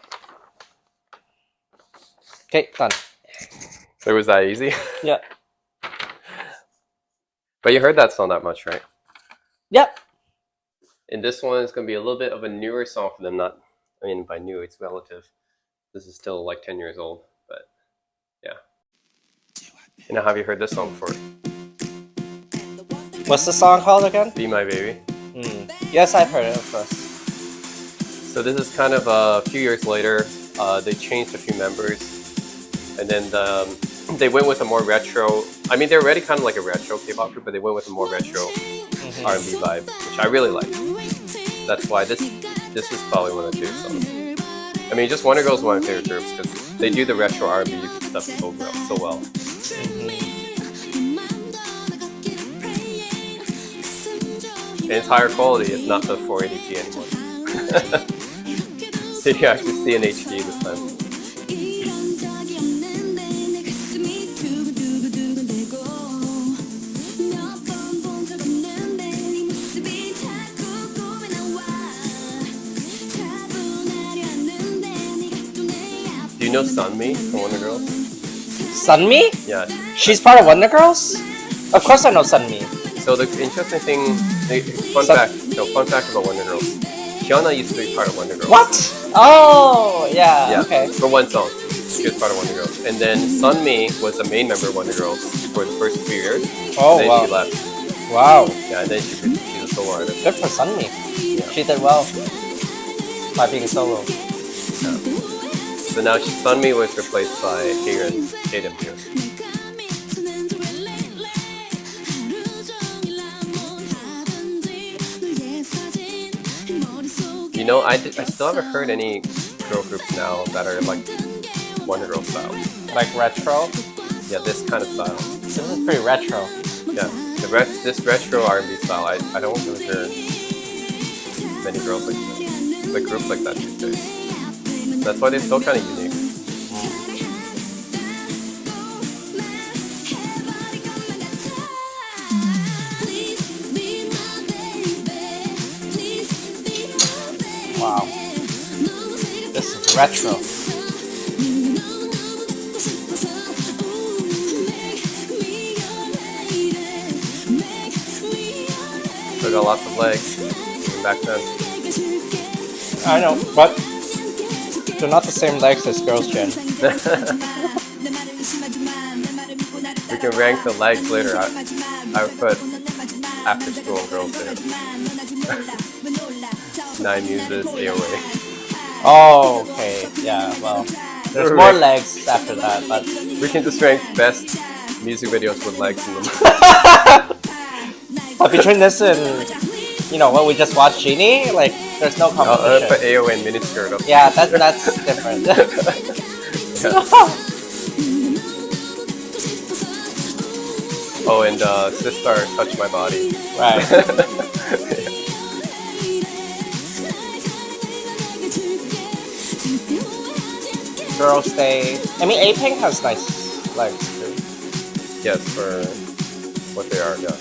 Okay, done. So was that easy? Yeah. But you heard that song that much, right? Yep. And this one is going to be a little bit of a newer song for them. Not, I mean, by new, it's relative. This is still like 10 years old, but yeah. And have you heard this song before? What's the song called again? Be My Baby. Yes, I've heard it, of course. So this is kind of a few years later. They changed a few members, and then they went with a more retro. I mean, they're already kind of like a retro K-pop group, but they went with a more retro R&B vibe, which I really like. That's why this is probably one of the two songs. I mean, just Wonder Girls is one of my favorite groups because they do the retro R&B stuff so well. And it's higher quality. It's not the 480p anymore. So you actually see in HD this time. Do you know Sunmi from Wonder Girls? Sunmi? Yeah. She's part of Wonder Girls? Of course I know Sunmi. So the interesting thing, fun fact about Wonder Girls. Hyuna used to be part of Wonder Girls. What? Oh, yeah, okay. For one song, she was part of Wonder Girls. And then Sunmi was the main member of Wonder Girls for the first few years. Oh, and then wow. she left. Wow. Yeah, and then she's a solo artist. Good for Sunmi. Yeah. She did well by being solo. So now Sunmi was replaced by Tatum here. You know, I still haven't heard any girl groups now that are like Wonder Girl style. Like retro? Yeah, this kind of style. This is pretty retro. Yeah, this retro R&B style, I don't really hear many girls like groups like that these days. That's why they're still kind of unique. Wow. This is retro. They got lots of legs back then. I know, but they're not the same legs as Girls' Gen. We can rank the legs later. I would put After School Girls there. 9 Muses, AOA. Oh, okay. Yeah, well, there's more legs after that, but We can just rank best music videos with legs in them. but between this and what we just watched, Genie, like there's no competition. Put AOA and miniskirt up. Yeah, that's different. Oh, and Sistar Touch My Body. Right. Girls' Day. I mean, A-Pink has nice legs too. Yes, for what they are, yeah.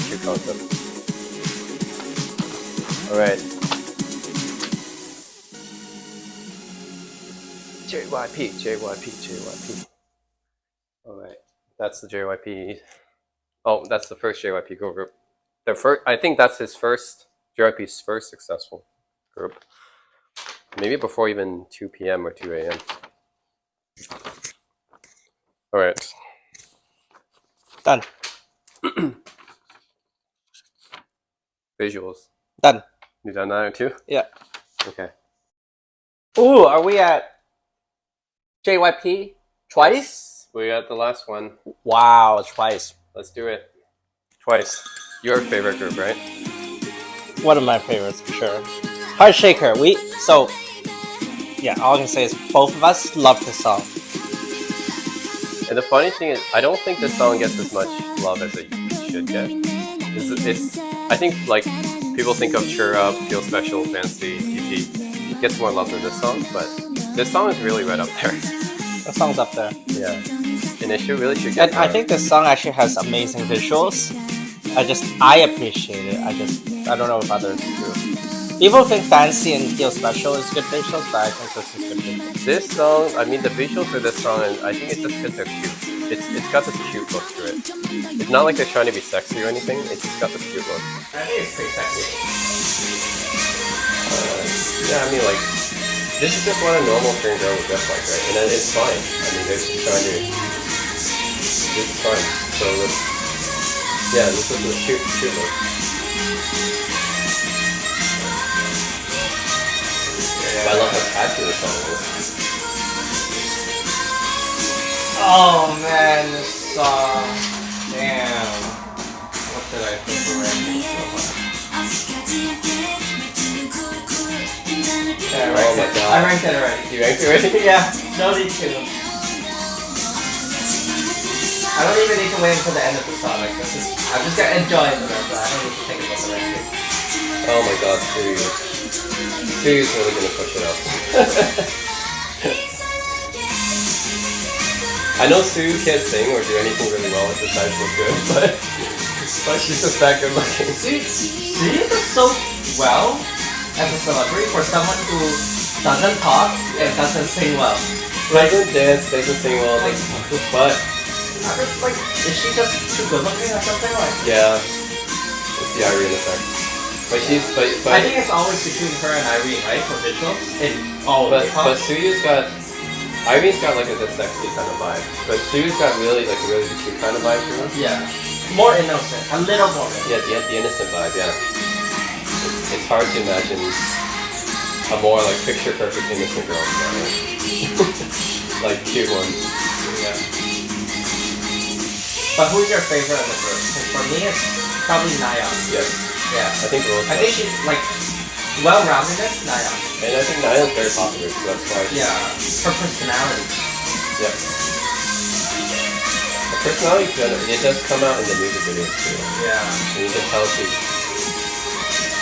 Cute concept. Alright. JYP. Alright. That's the JYP. Oh, that's the first JYP girl group. I think that's JYP's first successful group. Maybe before even 2 p.m. or 2 a.m. Alright. Done. Visuals. Done. You done that too? Yeah. Okay. Ooh, are we at JYP twice? Yes, we got the last one. Wow, twice. Let's do it. Twice. Your favorite group, right? One of my favorites for sure. Heart Shaker. All I can say is both of us love this song. And the funny thing is, I don't think this song gets as much love as it should get. I think like people think of Cheer Up, Feel Special, Fancy, EP gets more love than this song, but this song is really right up there. The song's up there. Yeah, and it really should get. And I think this song actually has amazing visuals. I appreciate it. I don't know if others do. People think Fancy and Feel Special is good visuals, but I think this is good visuals. This song, I mean, the visuals for this song, I think it's just because they're cute. it's got this cute look to it. It's not like they're trying to be sexy or anything. It's just got this cute look. I think it's pretty sexy. Yeah, I mean like this is just what a normal Korean girl would dress like, right? And then it's fine. I mean they're just trying to. This is fine. So yeah, this is a cute look. I love how catchy the song is. Oh man, this song. Damn. What did I think of ranking so much? Yeah, Oh my god. I ranked it already. You ranked it already? Yeah, no need to. I don't even need to wait until the end of the song like this. I'm just gonna enjoy it the rest, I don't need to think about the ranking. Oh my god, Suryu's really gonna push it up. I know Sue can't sing or do anything really well if the sides look good, but she's just that good looking. Suyu does so well as a celebrity for someone who doesn't talk and doesn't sing well. Doesn't dance, doesn't sing well, but I was like, is she just too good looking or something? Like, yeah, it's the Irene effect. But I think it's always between her and Irene, right? For visuals, but Suyu's got. Irene's got like a sexy kind of vibe, but Suyu's got really cute kind of vibe to her. Yeah, more innocent, a little more. Yeah, the innocent vibe. Yeah, it's hard to imagine a more like picture perfect innocent girl than that. Like cute one. Yeah. But who's your favorite of the group? For me, it's probably Nayeon. Yes. Yeah. I think I think she's like well-roundedness, Nayeon. And I think Nayeon's very popular, so that's why. Yeah. Her personality. Yeah. The personality, it does come out in the music videos too. Yeah. And you can tell she's.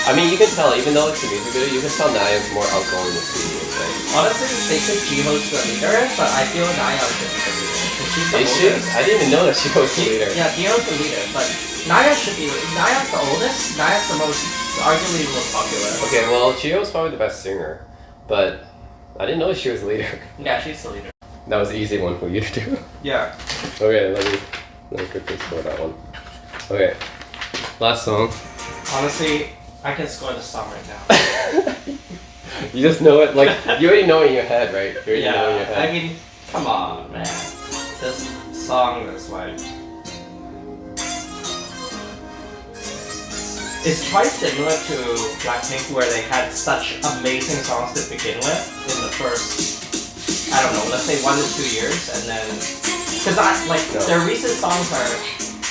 I mean, you can tell, even though it's a music video, you can tell Nayeon's more outgoing than Suyu is, right? Honestly, they say Jiho's the leader, but I feel Nayeon should be the leader. She's the oldest. I didn't even know that she was the leader. Yeah, Jiho's the leader, but Nayeon should be. Nayeon's the oldest. Nayeon's the most, arguably the most popular. Okay, well, Chio's probably the best singer, but I didn't know she was the leader. Yeah, she's the leader. That was an easy one for you to do. Yeah. Okay, let me quickly score that one. Okay, last song. Honestly, I can score the song right now. You just know it, like, you already know it in your head, right? You already know it in your head. I mean, come on, man. This song is like... It's quite similar to Blackpink, where they had such amazing songs to begin with in the first, I don't know, let's say 1 to 2 years, and then... Because their recent songs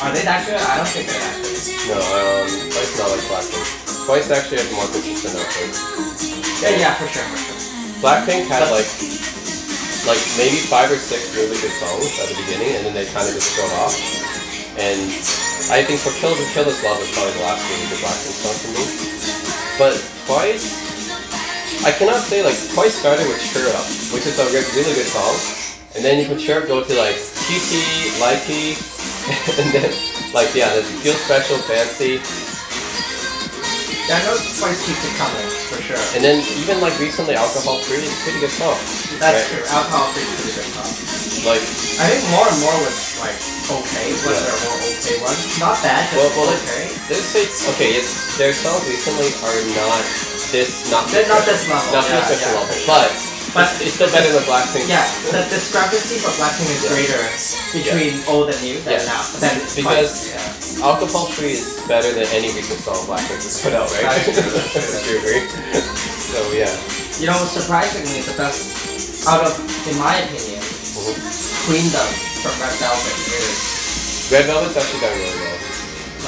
are they that good? I don't think they're that good. No, Twice not like Blackpink. Twice actually has more consistent output. Yeah, for sure. Blackpink had like maybe 5 or 6 really good songs at the beginning, and then they kind of just fell off. And I think for Kill This Love is probably the last really good Blackpink song for me. But Twice, I cannot say like Twice started with Cheer Up, which is a really good song, and then from Cheer Up go to like TT, Likey, and then like the Feel Special, Fancy. Yeah, I know Twice keeps it coming, for sure. And then even like recently Alcohol Free is a pretty good song. That's right? true. Alcohol Free is a pretty good song. Like I think more and more was like okay, but there are more okay ones. Not bad, just okay. Their songs recently are not this level. Not this level, but it's still better than Blackpink. Yeah, the discrepancy for Blackpink is greater between old and new than now. Because Alcohol Free is better than any recent song Blackpink has put out, right? That's true. Do you agree? So yeah. You know, surprisingly, the best out of, in my opinion, Queendom from Red Velvet is Red Velvet's actually done really well.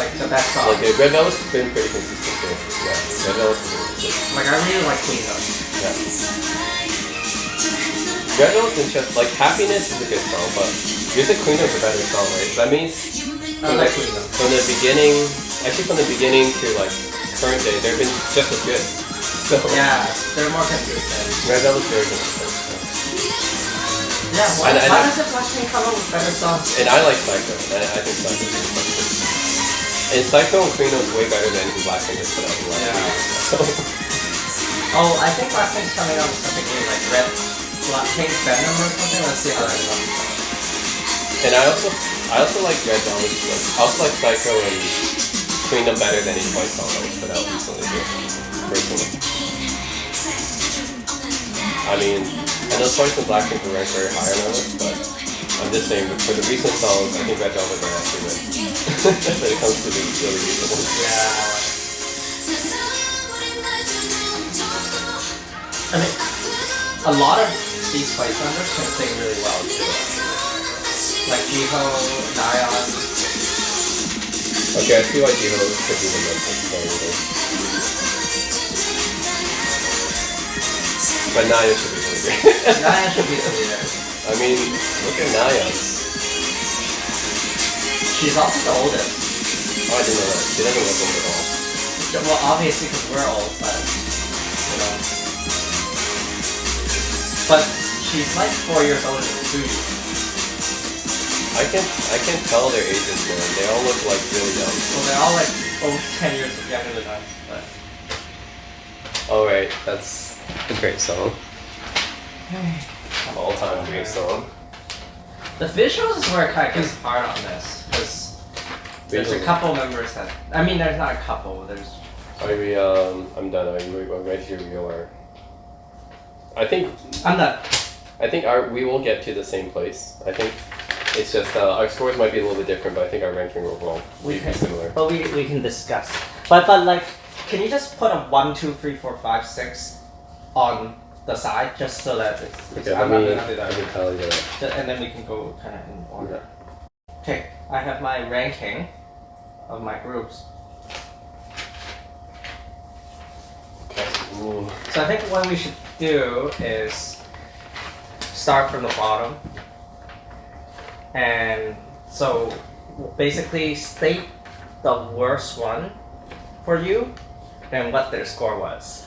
like the best song. Like Red Velvet's been pretty consistent too. Yeah, Red Velvet's been consistent. Like I really like Queendom. Yeah. Red Velvet's interesting. Like Happiness is a good song, but Music Queendom's a better song, right? That means I like Queendom. from the beginning to like current day, they've been just as good. So Yeah, they're more consistent. Red Velvet's very consistent. Yeah, why doesn't Blackpink come up with better songs? And I like Psycho. I think Psycho's really fun. And Psycho and Queendom is way better than anything Blackpink has put out in the last few years. So. Oh, I think Blackpink's coming out with something new, like Blackpink Venom or something. Let's see how that goes. And I also like Red Velvet. I also like Psycho and Kingdom better than any Twice song that was put out recently too. Personally, I mean, I know Twice and Blackpink were ranked very high on our list, but I'm just saying for the recent songs, I think Red Velvet might actually win. When it comes to the really recent ones. Yeah. I mean, a lot of these Twice members can sing really well too. Like Jiho, Nayeon. Okay, I see why Jiho could be the most. But Naya should be the leader. Nayeon should be the leader. I mean, look at Naya. She's also the oldest. Oh, I didn't know that. She doesn't look old at all. Well, obviously because we're old, but you know. But she's like 4 years older than Suzy. I can't tell their ages, man. They all look like really young. Well, they're all like over 10 years younger than us, but. Oh right, that's a great song. All-time great song. The visuals is where it kind of gets hard on this, because there's a couple members that. I mean, there's not a couple. There's. Are we? I'm done. Are you ready to reveal our? I think. I'm done. I think we will get to the same place. I think it's just our scores might be a little bit different, but I think our ranking overall will be similar. But we can discuss. But like, can you just put a 1, 2, 3, 4, 5, 6 on the side just so that it's. Okay, I'm not let gonna do that. me tell you that. And then we can go kind of in order. Okay, I have my ranking of my groups. Okay. Ooh. So I think what we should do is start from the bottom. And so basically state the worst one for you and what their score was.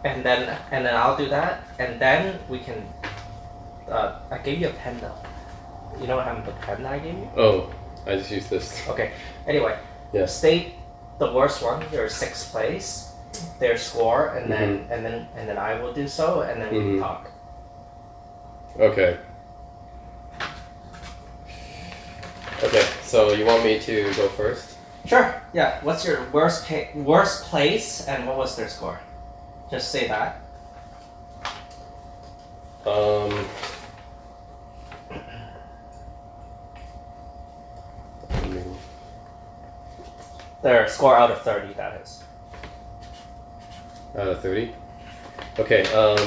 And then I'll do that, and then we can I gave you a pen though. You know how the pen I gave you? Oh, I just used this. Okay. Anyway, Yes. state the worst one, your 6th place, their score, and then I will do so, and then we can talk. Okay. Okay. So you want me to go first? Sure. Yeah. What's your worst place, and what was their score? Just say that. Their score out of 30, that is. Out of 30? Okay,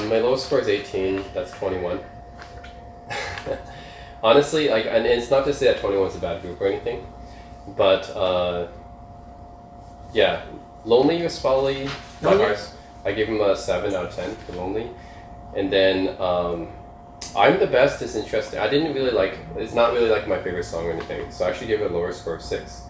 my lowest score is 18, that's 21. Honestly, like, and it's not to say that 21 is a bad group or anything, but yeah, Lonely was probably my hardest. I gave him a 7 out of 10 for Lonely. And then I'm the Best is interesting. I didn't really like, it's not really like my favorite song or anything, so I actually gave it a lower score of 6.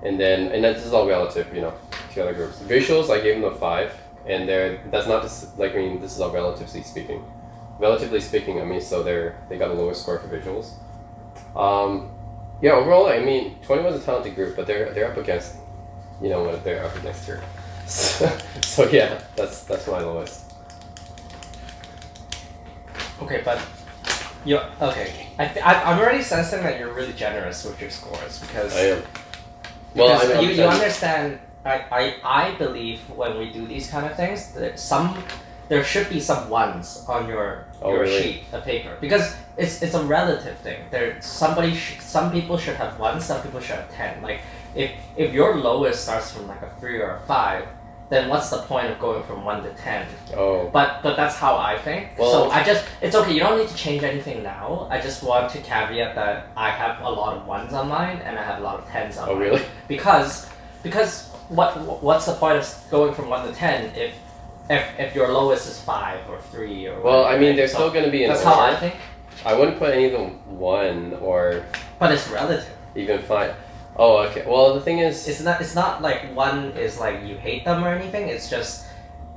And then this is all relative, you know, to other groups. Visuals, I gave them a 5, and that's not just, like, I mean, this is all relatively speaking. Relatively speaking, I mean, so they got a lower score for visuals. Yeah, overall, I mean, 21 is a talented group, but they're up against, you know, what they're up against here. So yeah, that's my lowest. Okay, but I'm already sensing that you're really generous with your scores because I am. Well, because you understand. I believe when we do these kind of things, there should be some ones on your really? sheet of paper because it's a relative thing. Some people should have 1, some people should have 10. Like if your lowest starts from like a 3 or a 5, then what's the point of going from 1 to 10? Oh. But that's how I think. Well, so it's okay. You don't need to change anything now. I just want to caveat that I have a lot of 1s on mine and I have a lot of 10s on mine. Oh, really? Because what's the point of going from 1 to 10 if your lowest is 5 or 3 or? Well, I mean, they're still going to be in That's order. how I think. I wouldn't put any of them 1 or. But it's relative. Even 5. Oh, okay. Well, the thing is, it's not like 1 is like you hate them or anything. It's just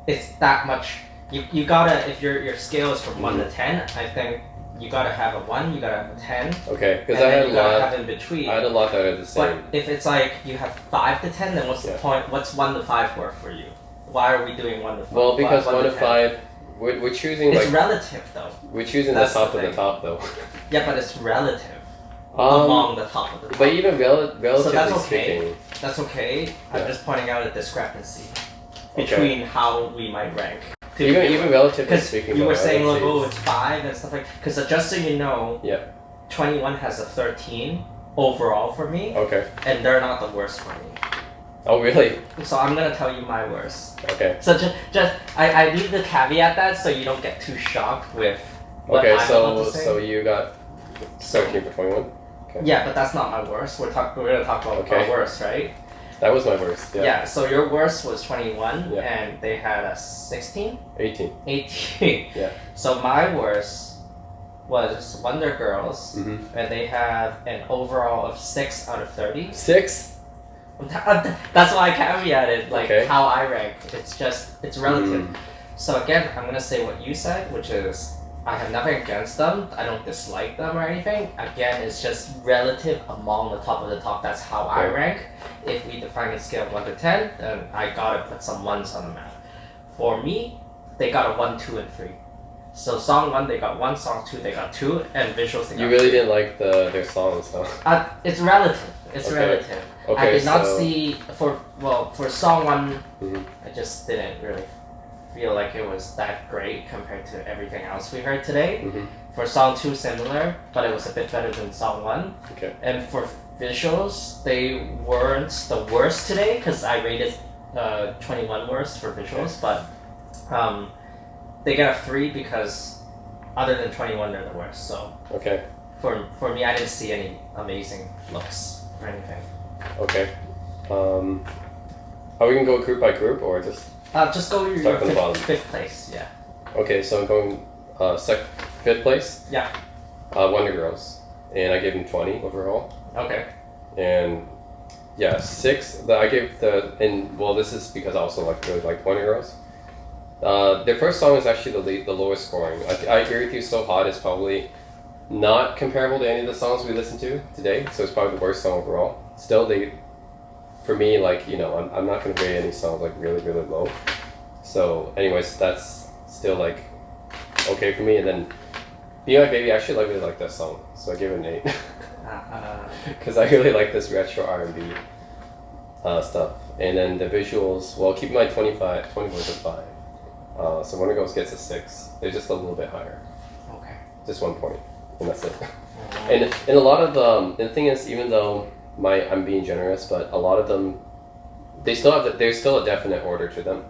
it's that much. You gotta, if your scale is from 1 to 10, I think you gotta have a 1, you gotta have a 10. Okay, because I had a lot. Have in between. I had a lot that are the same. But if it's like you have 5 to 10, then what's the point? What's 1 to 5 worth for you? Why are we doing 1 to 5? Well, because 1 to 5, we're choosing it's like. relative though. We're choosing the top of the top though. Yeah, but it's relative. among the top of the top. But even relatively So that's okay. speaking, That's okay. Yeah. I'm just pointing out a discrepancy between how we might rank. even relatively Because speaking, you though, were I saying would like, say oh, it's 5 and stuff like. Because just so you know, yeah. 21 has a 13 overall for me, Okay. and they're not the worst for me. Oh really? So I'm gonna tell you my worst. Okay. So I need to caveat that so you don't get too shocked with what Okay. I'm about to say. So you got 13 for 21. Okay. Yeah, but that's not my worst. We're gonna talk about Okay. our worst, right? That was my worst. Yeah. Yeah. So your worst was 21, Yeah. and they had a 16, 18. 18. Yeah. So my worst was Wonder Girls, Mm-hmm. and they have an overall of 6 out of 30. 6. That's why I caveated like Okay. how I rank. It's relative. Mm. So again, I'm gonna say what you said, which is I have nothing against them. I don't dislike them or anything. Again, it's just relative among the top of the top. That's how I Okay. rank. If we define a scale of 1 to 10, then I gotta put some ones on the map. For me, they got a 1, 2, and 3. So song 1 they got 1, song 2 they got 2, and visuals they got You really 3. didn't like their songs, huh? It's relative. It's Okay. relative. I Okay, did not so- see for song 1. Mhm. I just didn't really feel like it was that great compared to everything else we heard today. Mhm. For song 2, similar, but it was a bit better than song 1. Okay. And for visuals, they weren't the worst today because I rated 21 worst for visuals, but they got a 3 because other than 21, they're the worst. So Okay. for me, I didn't see any amazing looks or anything. Okay. Are we gonna go group by group or just? Just go your Start from the bottom. fifth place, yeah. Okay, so I'm going 5th place. Yeah. Wonder Girls, and I gave them 20 overall. Okay. And yeah, 6. I gave this is because I also really like Wonder Girls. Their first song is actually the lowest scoring. I agree with you. So Hot is probably not comparable to any of the songs we listened to today, so it's probably the worst song overall. Still, for me, like, you know, I'm not gonna rate any songs like really really low. So, anyways, that's still like okay for me. And then Be My Baby, I actually really like that song, so I give it an 8 because I really like this retro R&B stuff. And then the visuals, well, keep in mind 24 to 5. So Wonder Girls gets a 6. They're just a little bit higher, Okay. just 1 point, and that's it. And a lot of and the thing is, even though I'm being generous, but a lot of them, there's still a definite order to them,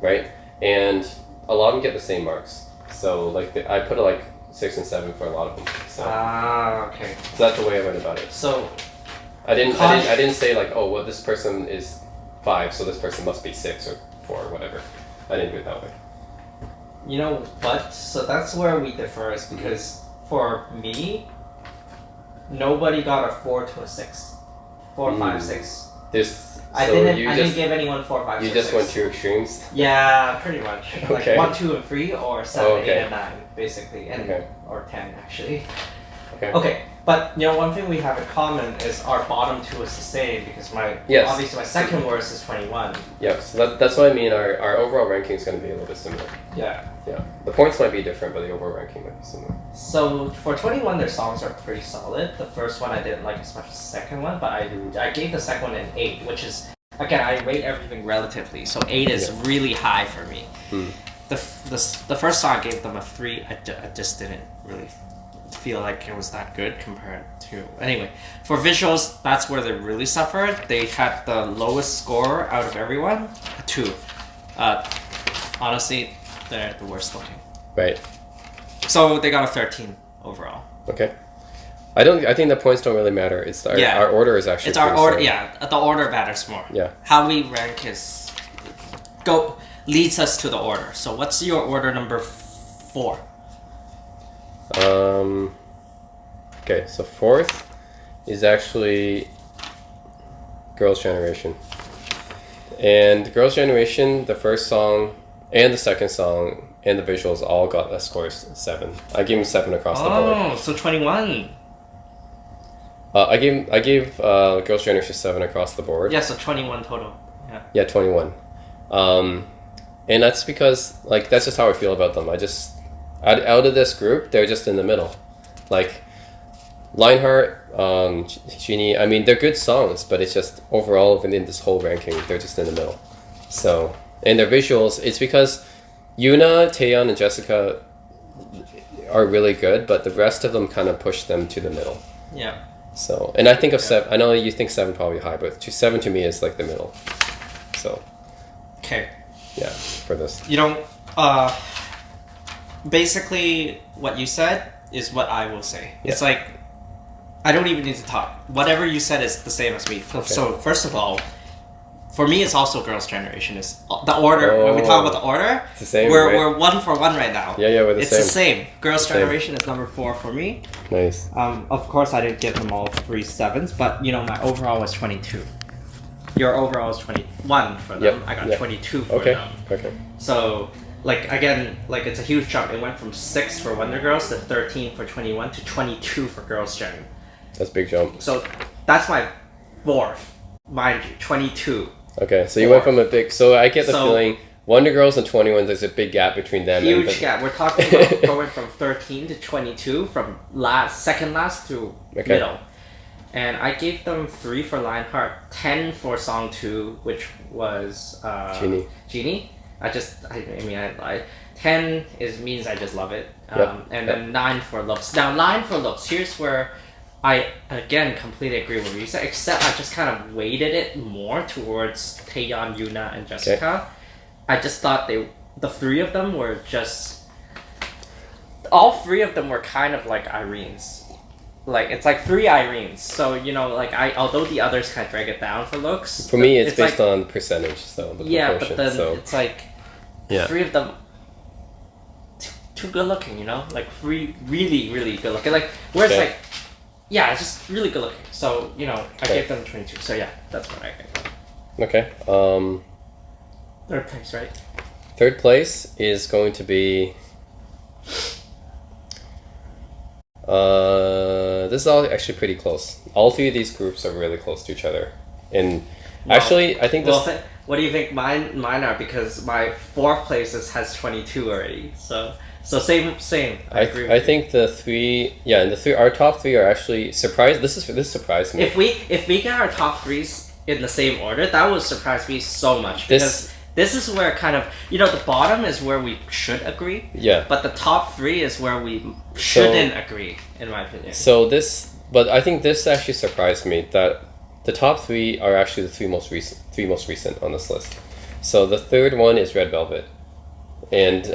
right? And a lot of them get the same marks. So like I put it like 6 and 7 for a lot of them. So, Okay. so that's the way I went about it. So I didn't say like, oh well, this person is 5, so this person must be 6 or 4 or whatever. I didn't do it that way. you know what? So that's where we differ is because for me, nobody got a 4 to a 6. 4, 5, 6. I didn't give anyone 4, 5, 6. You just 6. went 2 extremes. Yeah, pretty much. Okay. Like 1, 2, and 3, or 7, okay. 8, and 9, basically, and Okay. or 10 actually. Okay. Okay, but you know one thing we have in common is our bottom 2 is the same because Yes. obviously my second worst is 21. Yeah, so that's what I mean. Our overall ranking is going to be a little bit similar. Yeah. Yeah, the points might be different, but the overall ranking might be similar. So for 21, their songs are pretty solid. The first one I didn't like as much as the second one, but I gave the second one an 8, which is again I rate everything relatively. So 8 is really high for me. The first song I gave them a 3. I just didn't really feel like it was that good compared to anyway. For visuals, that's where they really suffered. They had the lowest score out of everyone, a 2. Honestly, they're the worst looking. Right. So they got a 13 overall. Okay. I think the points don't really matter. It's our order is actually. It's our pretty order. similar. Yeah, the order matters more. Yeah. How we rank leads us to the order. So what's your order number 4? Okay, so 4th is actually Girls' Generation. And Girls' Generation, the first song and the second song and the visuals all got a score of 7. I gave them 7 across the board. Oh, so 21. I gave Girls' Generation 7 across the board. Yeah, so 21 total. Yeah. Yeah, 21. And that's because like that's just how I feel about them. I just out of this group, they're just in the middle. Like Lionheart, Genie. I mean, they're good songs, but it's just overall within this whole ranking, they're just in the middle. So, and their visuals, it's because Yuna, Taeyeon, and Jessica are really good, but the rest of them kind of push them to the middle. Yeah. So, and I think of seven. I know you think seven probably high, but seven to me is like the middle. So, Okay. yeah, for this. You don't. Basically, what you said is what I will say. Yeah. It's like I don't even need to talk. Whatever you said is the same as me. Okay. So first of all, for me, it's also Girls' Generation. Is the order when we talk about the order? It's the same. We're right? we're 1 for 1 right now. Yeah, we're the it's same. the same. Girls' Same. Generation is number 4 for me. Nice. Of course, I didn't give them all 3 sevens, but you know my overall was 22. Your overall was 21 for them. Yep, I got yep. 22 for Okay. them. Okay. So, like again, like it's a huge jump. It went from 6 for Wonder Girls to 13 for 21 to 22 for Girls' Gen. That's a big jump. So that's my 4th, mind you, 22. Okay, so you went from a big. So I get the So- feeling Wonder Girls and 21, there's a big gap between them. Huge gap. We're talking about going from 13 to 22, from second last to Okay. middle. And I gave them 3 for Lionheart, 10 for Song 2, which was Genie. I 10 means I just love it. Yep. And then 9 for Looks. Now 9 for Looks, here's where I again completely agree with what you said, except I just kind of weighted it more towards Taeyeon, Yuna, and Jessica. I just thought the 3 of them were just all 3 of them were kind of like Irene's. Like it's like 3 Irenes. So you know, like although the others kind of drag it down for looks. For me, it's based like, on percentage, so the yeah, proportion. but then So it's like yeah. 3 of them too good looking, you know, like really good looking. Like whereas Okay. like yeah, it's just really good looking. So you know, I Okay. gave them 22. So yeah, that's what I gave them. Okay. 3rd place, right? Third place is going to be. This is all actually pretty close. All 3 of these groups are really close to each other, and Well, actually, I think this. Well, what do you think mine are? Because my 4th place has 22 already. So same. I agree. With I you. think the 3, yeah, and the 3, our top 3 are actually surprised. This surprised me. If we get our top 3s in the same order, that would surprise me so much. Because this is where kind of, you know, the bottom is where we should agree. Yeah. But the top 3 is where we shouldn't agree, in my opinion. But I think this actually surprised me that the top 3 are actually the 3 most recent on this list. So the 3rd one is Red Velvet, and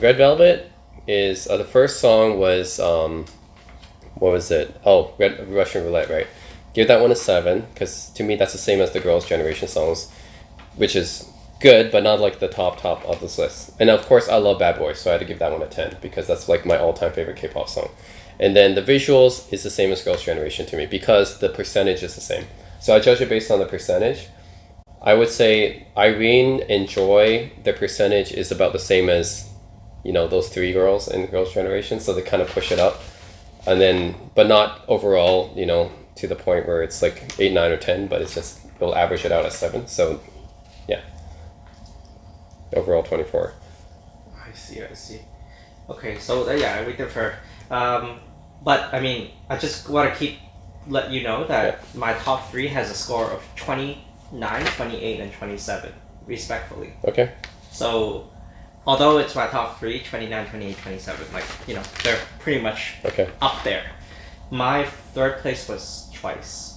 Red Velvet is the first song was what was it? Oh, Russian Roulette, right? Give that one a 7 because to me that's the same as the Girls' Generation songs, which is good, but not like the top of this list. And of course, I love Bad Boy, so I had to give that one a 10 because that's like my all-time favorite K-pop song. And then the visuals is the same as Girls' Generation to me because the percentage is the same. So I judge it based on the percentage. I would say Irene and Joy, the percentage is about the same as, you know, those 3 girls in Girls' Generation, so they kind of push it up. And then, but not overall, you know, to the point where it's like 8, 9, or 10, but it's just, it'll average it out at 7. So, yeah. Overall 24. I see. Okay, so yeah, we differ. But I mean, I just want to let you know that my top 3 has a score of 29, 28, and 27, respectfully. Okay. So, although it's my top 3, 29, 28, 27, like, you know, they're pretty much up there. My 3rd place was Twice.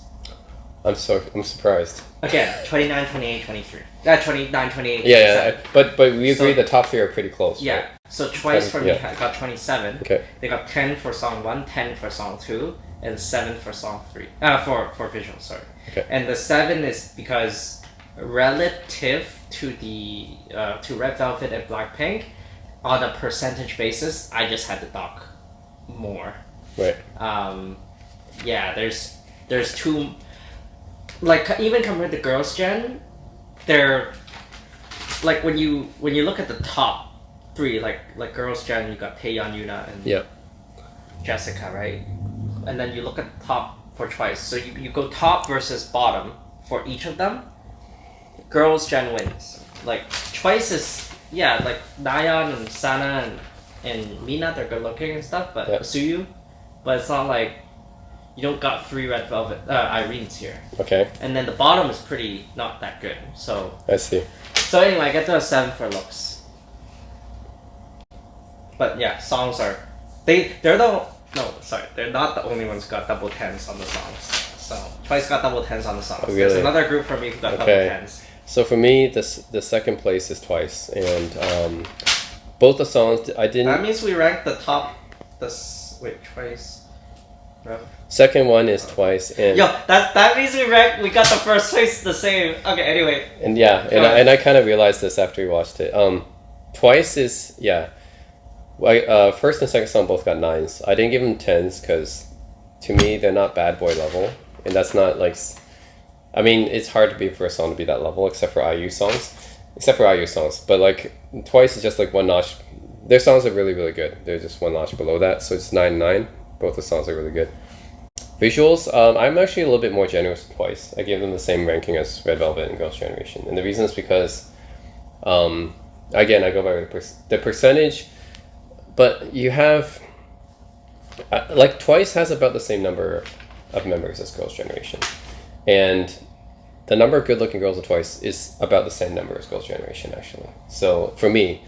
I'm surprised. Again, 29, 28, 23. 29, 28, Yeah, 27. but we agree the top 3 are pretty close. Yeah, Right? so Twice for me Yeah. got 27. Okay. They got 10 for song 1, 10 for song 2, and 7 for song 3. For visuals, sorry. Okay. And the 7 is because relative to the to Red Velvet and Blackpink, on a percentage basis, I just had to dock more. Right. Yeah, there's 2, like even compared to Girls' Gen, they're like when you look at the top 3, like Girls' Gen, you got Taeyeon, Yuna, and Yeah. Jessica, right? And then you look at the top for Twice. So you go top versus bottom for each of them. Girls' Gen wins. Like Twice is like Nayeon and Sana and Mina, they're good looking and stuff, but Yeah. Suyu, but it's not like you don't got 3 Red Velvet Irenes here. Okay, And then the bottom is pretty not that good. So I see. anyway, I get to a 7 for looks. But yeah, songs are they're not the only ones who got double 10s on the songs. So Twice got double 10s on the songs. Oh, There's really? another group for me who got double 10s. So for me, the second place is Twice, and both the songs I didn't. That means we ranked the top. Twice. Second one is Twice, and Yo, that means we got the first place the same. Okay, anyway. and yeah, and I kind of realized this after we watched it. Twice is first and second song both got 9s. I didn't give them 10s because to me they're not bad boy level, and that's not like. I mean, it's hard to be for a song to be that level, except for IU songs. But like Twice is just like one notch. Their songs are really, really good. They're just one notch below that, so it's 9-9. Both the songs are really good. Visuals, I'm actually a little bit more generous with Twice. I gave them the same ranking as Red Velvet and Girls' Generation, and the reason is because, again, I go by the percentage. But you have, like Twice has about the same number of members as Girls' Generation. And the number of good-looking girls in Twice is about the same number as Girls' Generation, actually. So for me,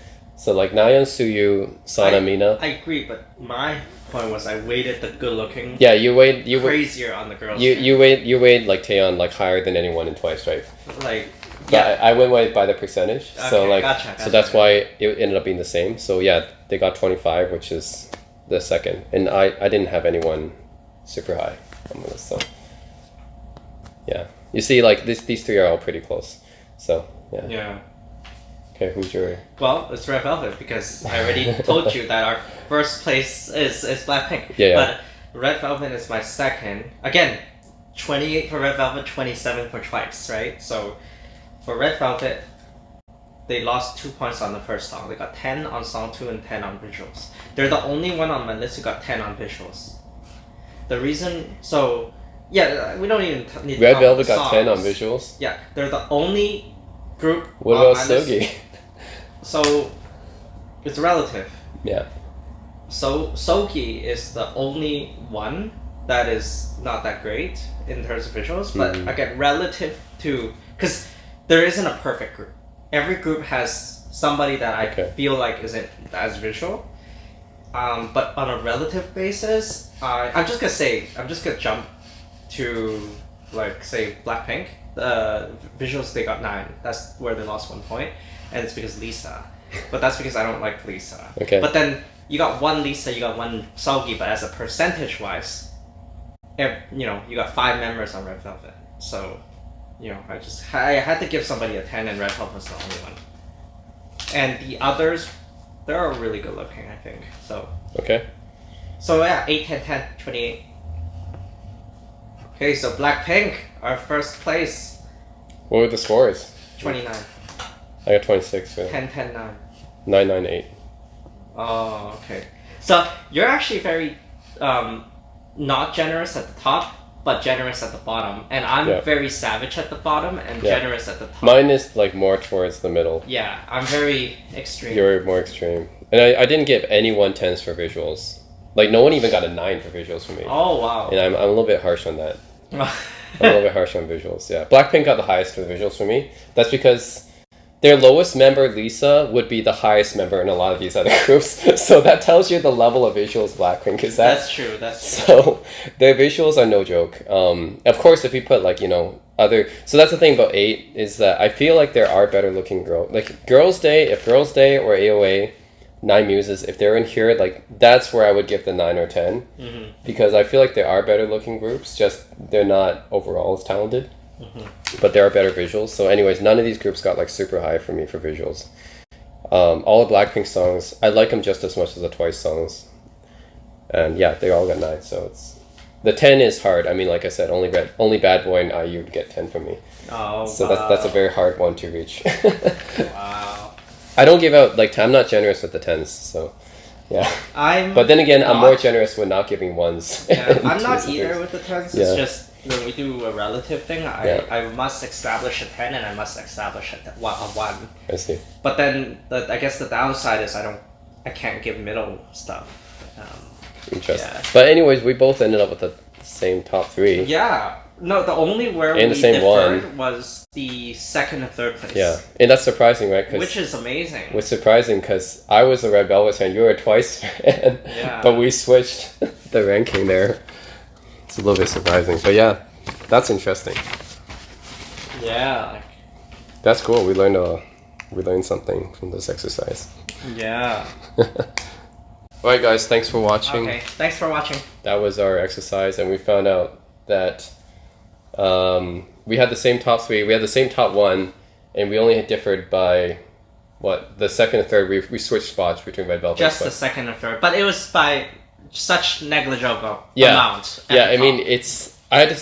like Nayeon, Suyu, Sana, Mina. I agree, but my point was I weighted the good-looking. Yeah, you crazier on the girls. You weighed like Taeyeon like higher than anyone in Twice, right? Like, but yeah. I went by the percentage. Okay, so like, gotcha. So that's why it ended up being the same. So yeah, they got 25, which is the second, and I didn't have anyone super high on the list. So. Yeah, you see, like these three are all pretty close. So yeah. Yeah. Okay, who's your? Well, it's Red Velvet because I already told you that our first place is Blackpink. Yeah. But Red Velvet is my second. Again, 28 for Red Velvet, 27 for Twice, right? So for Red Velvet, they lost 2 points on the first song. They got 10 on song 2 and 10 on visuals. They're the only one on my list who got 10 on visuals. The reason, so. Yeah, we don't even need to Red talk Velvet about got 10 on songs. visuals? Yeah, they're the only group. What on about my list. Sogi? So, it's relative. Yeah. So, Sogi is the only one that is not that great in terms of visuals, but again, relative to. Because there isn't a perfect group. Every group has somebody that I feel like isn't as visual. But on a relative basis, I'm just gonna jump to like say Blackpink. The visuals they got 9. That's where they lost 1 point, and it's because Lisa. But that's because I don't like Lisa. Okay. But then you got one Lisa, you got one Seogi, but as a percentage wise, you got 5 members on Red Velvet. So, I had to give somebody a 10, and Red Velvet's the only one. And the others, they're all really good looking, I think. So. Okay. So yeah, 8, 10, 10, 28. Okay, so Blackpink, our first place. What were the scores? 29. I got 26. 10, 10, 9. 9, 9, 8. Oh, okay. So you're actually very not generous at the top, but generous at the bottom. And I'm very savage at the bottom and generous at the top. Mine is like more towards the middle. Yeah, I'm very extreme. You're more extreme. And I didn't give anyone 10s for visuals. Like no one even got a 9 for visuals for me. Oh, wow. And I'm a little bit harsh on that. I'm a little bit harsh on visuals, yeah. Blackpink got the highest for the visuals for me. That's because their lowest member, Lisa, would be the highest member in a lot of these other groups. So that tells you the level of visuals Blackpink is at. That's true. So their visuals are no joke. Of course, if you put other... So that's the thing about 8 is that I feel like there are better looking girls. Like Girls' Day, if Girls' Day or AOA... 9 Muses, if they're in here, like that's where I would give the 9 or 10 because I feel like there are better looking groups, just they're not overall as talented, but there are better visuals. So anyways, none of these groups got like super high for me for visuals. All the Blackpink songs, I like them just as much as the Twice songs, and yeah, they all got 9. So it's the 10 is hard. I mean, like I said, only Bad Boy and IU would get 10 from me. Oh, so that's a very hard one to reach. Wow. I don't give out, I'm not generous with the 10s, so, yeah. But then again, I'm more generous with not giving 1s. Yeah, I'm not either with the 10s. Yeah. It's just, when we do a relative thing, I must establish a 10 and I must establish a 1. I see. But then, I guess the downside is I can't give middle stuff. Interesting. Yeah. But anyways, we both ended up with same top 3. Yeah. No, the only where And we the same differed was the second and third place. Yeah, and that's surprising, right? Which is amazing. It's surprising because I was a Red Velvet fan, you were a Twice fan, Yeah. but we switched the ranking there. It's a little bit surprising, but yeah, that's interesting. Yeah. That's cool. We learned something from this exercise. Yeah. Alright guys, thanks for watching. Okay, thanks for watching. That was our exercise, and we found out that we had the same top 3, we had the same top 1, and we only differed by what, the second and third. We switched spots between Red Velvet. Just the second and third, but it was by such negligible Yeah. amount. at Yeah, the I mean top.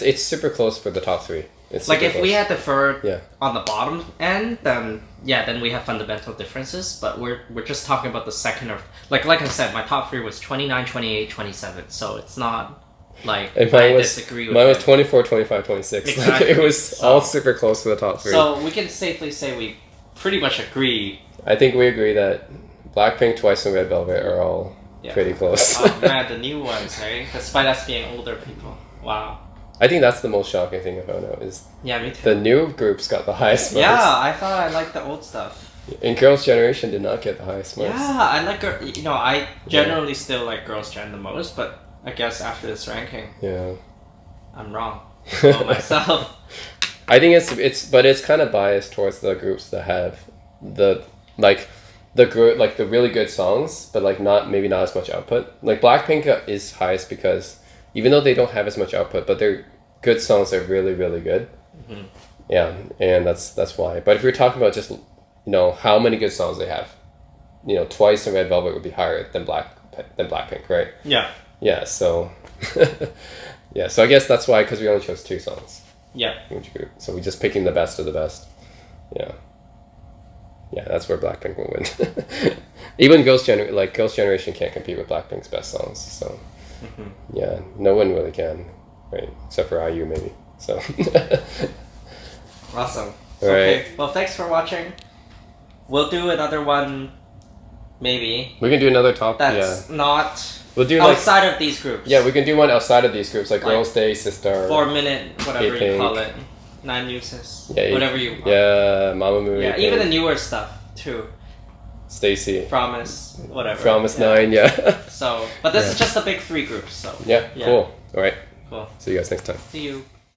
it's super close for the top 3. It's Like super if close. we had the third Yeah. on the bottom end, then then we have fundamental differences. But we're just talking about the second or like I said, my top 3 was 29, 28, 27. So it's not like And I disagree with mine was it. 24, 25, 26. Exactly. Like, it was all super close to the top 3. So we can safely say we pretty much agree. I think we agree that Blackpink, Twice, and Red Velvet are all pretty close. Oh man, the new ones, right? Despite us being older people. Wow. I think that's the most shocking thing about it is Yeah, me too. the new groups got the highest marks. Yeah, I thought I liked the old stuff. And Girls' Generation did not get the highest marks. Yeah, I like I generally still like Girls' Gen the most, but I guess after this ranking, Yeah. I'm wrong about myself. I think it's kind of biased towards the groups that have the really good songs, but like maybe not as much output. Like Blackpink is highest because even though they don't have as much output, but their good songs are really, really good. Mm-hmm. Yeah, and that's why. But if we're talking about just how many good songs they have, Twice and Red Velvet would be higher than Blackpink, right? Yeah. Yeah. So yeah. So I guess that's why, because we only chose 2 songs. Yeah. Each group. So we're just picking the best of the best. Yeah. Yeah, that's where Blackpink will win. Even Girls' Generation can't compete with Blackpink's best songs. So yeah, no one really can, right? Except for IU maybe. So Awesome. All Okay. right. Well, thanks for watching. We'll do another one, maybe. we can do another top. That's Yeah, not we'll do outside of these groups. Yeah, we can do one outside of these groups, like Like Girls' Day, Sister. 4 minute, whatever you A-Pink. call it. 9 Muses. Yeah, Whatever you want. Yeah, Mamamoo. Yeah, A-Pink, even the newer stuff too. Stacy. Promise, whatever. Promise Yeah. 9. Yeah. So, but this Yeah. is just the big 3 groups. So Yeah. Yeah. Cool. All right. Cool. See you guys next time. See you.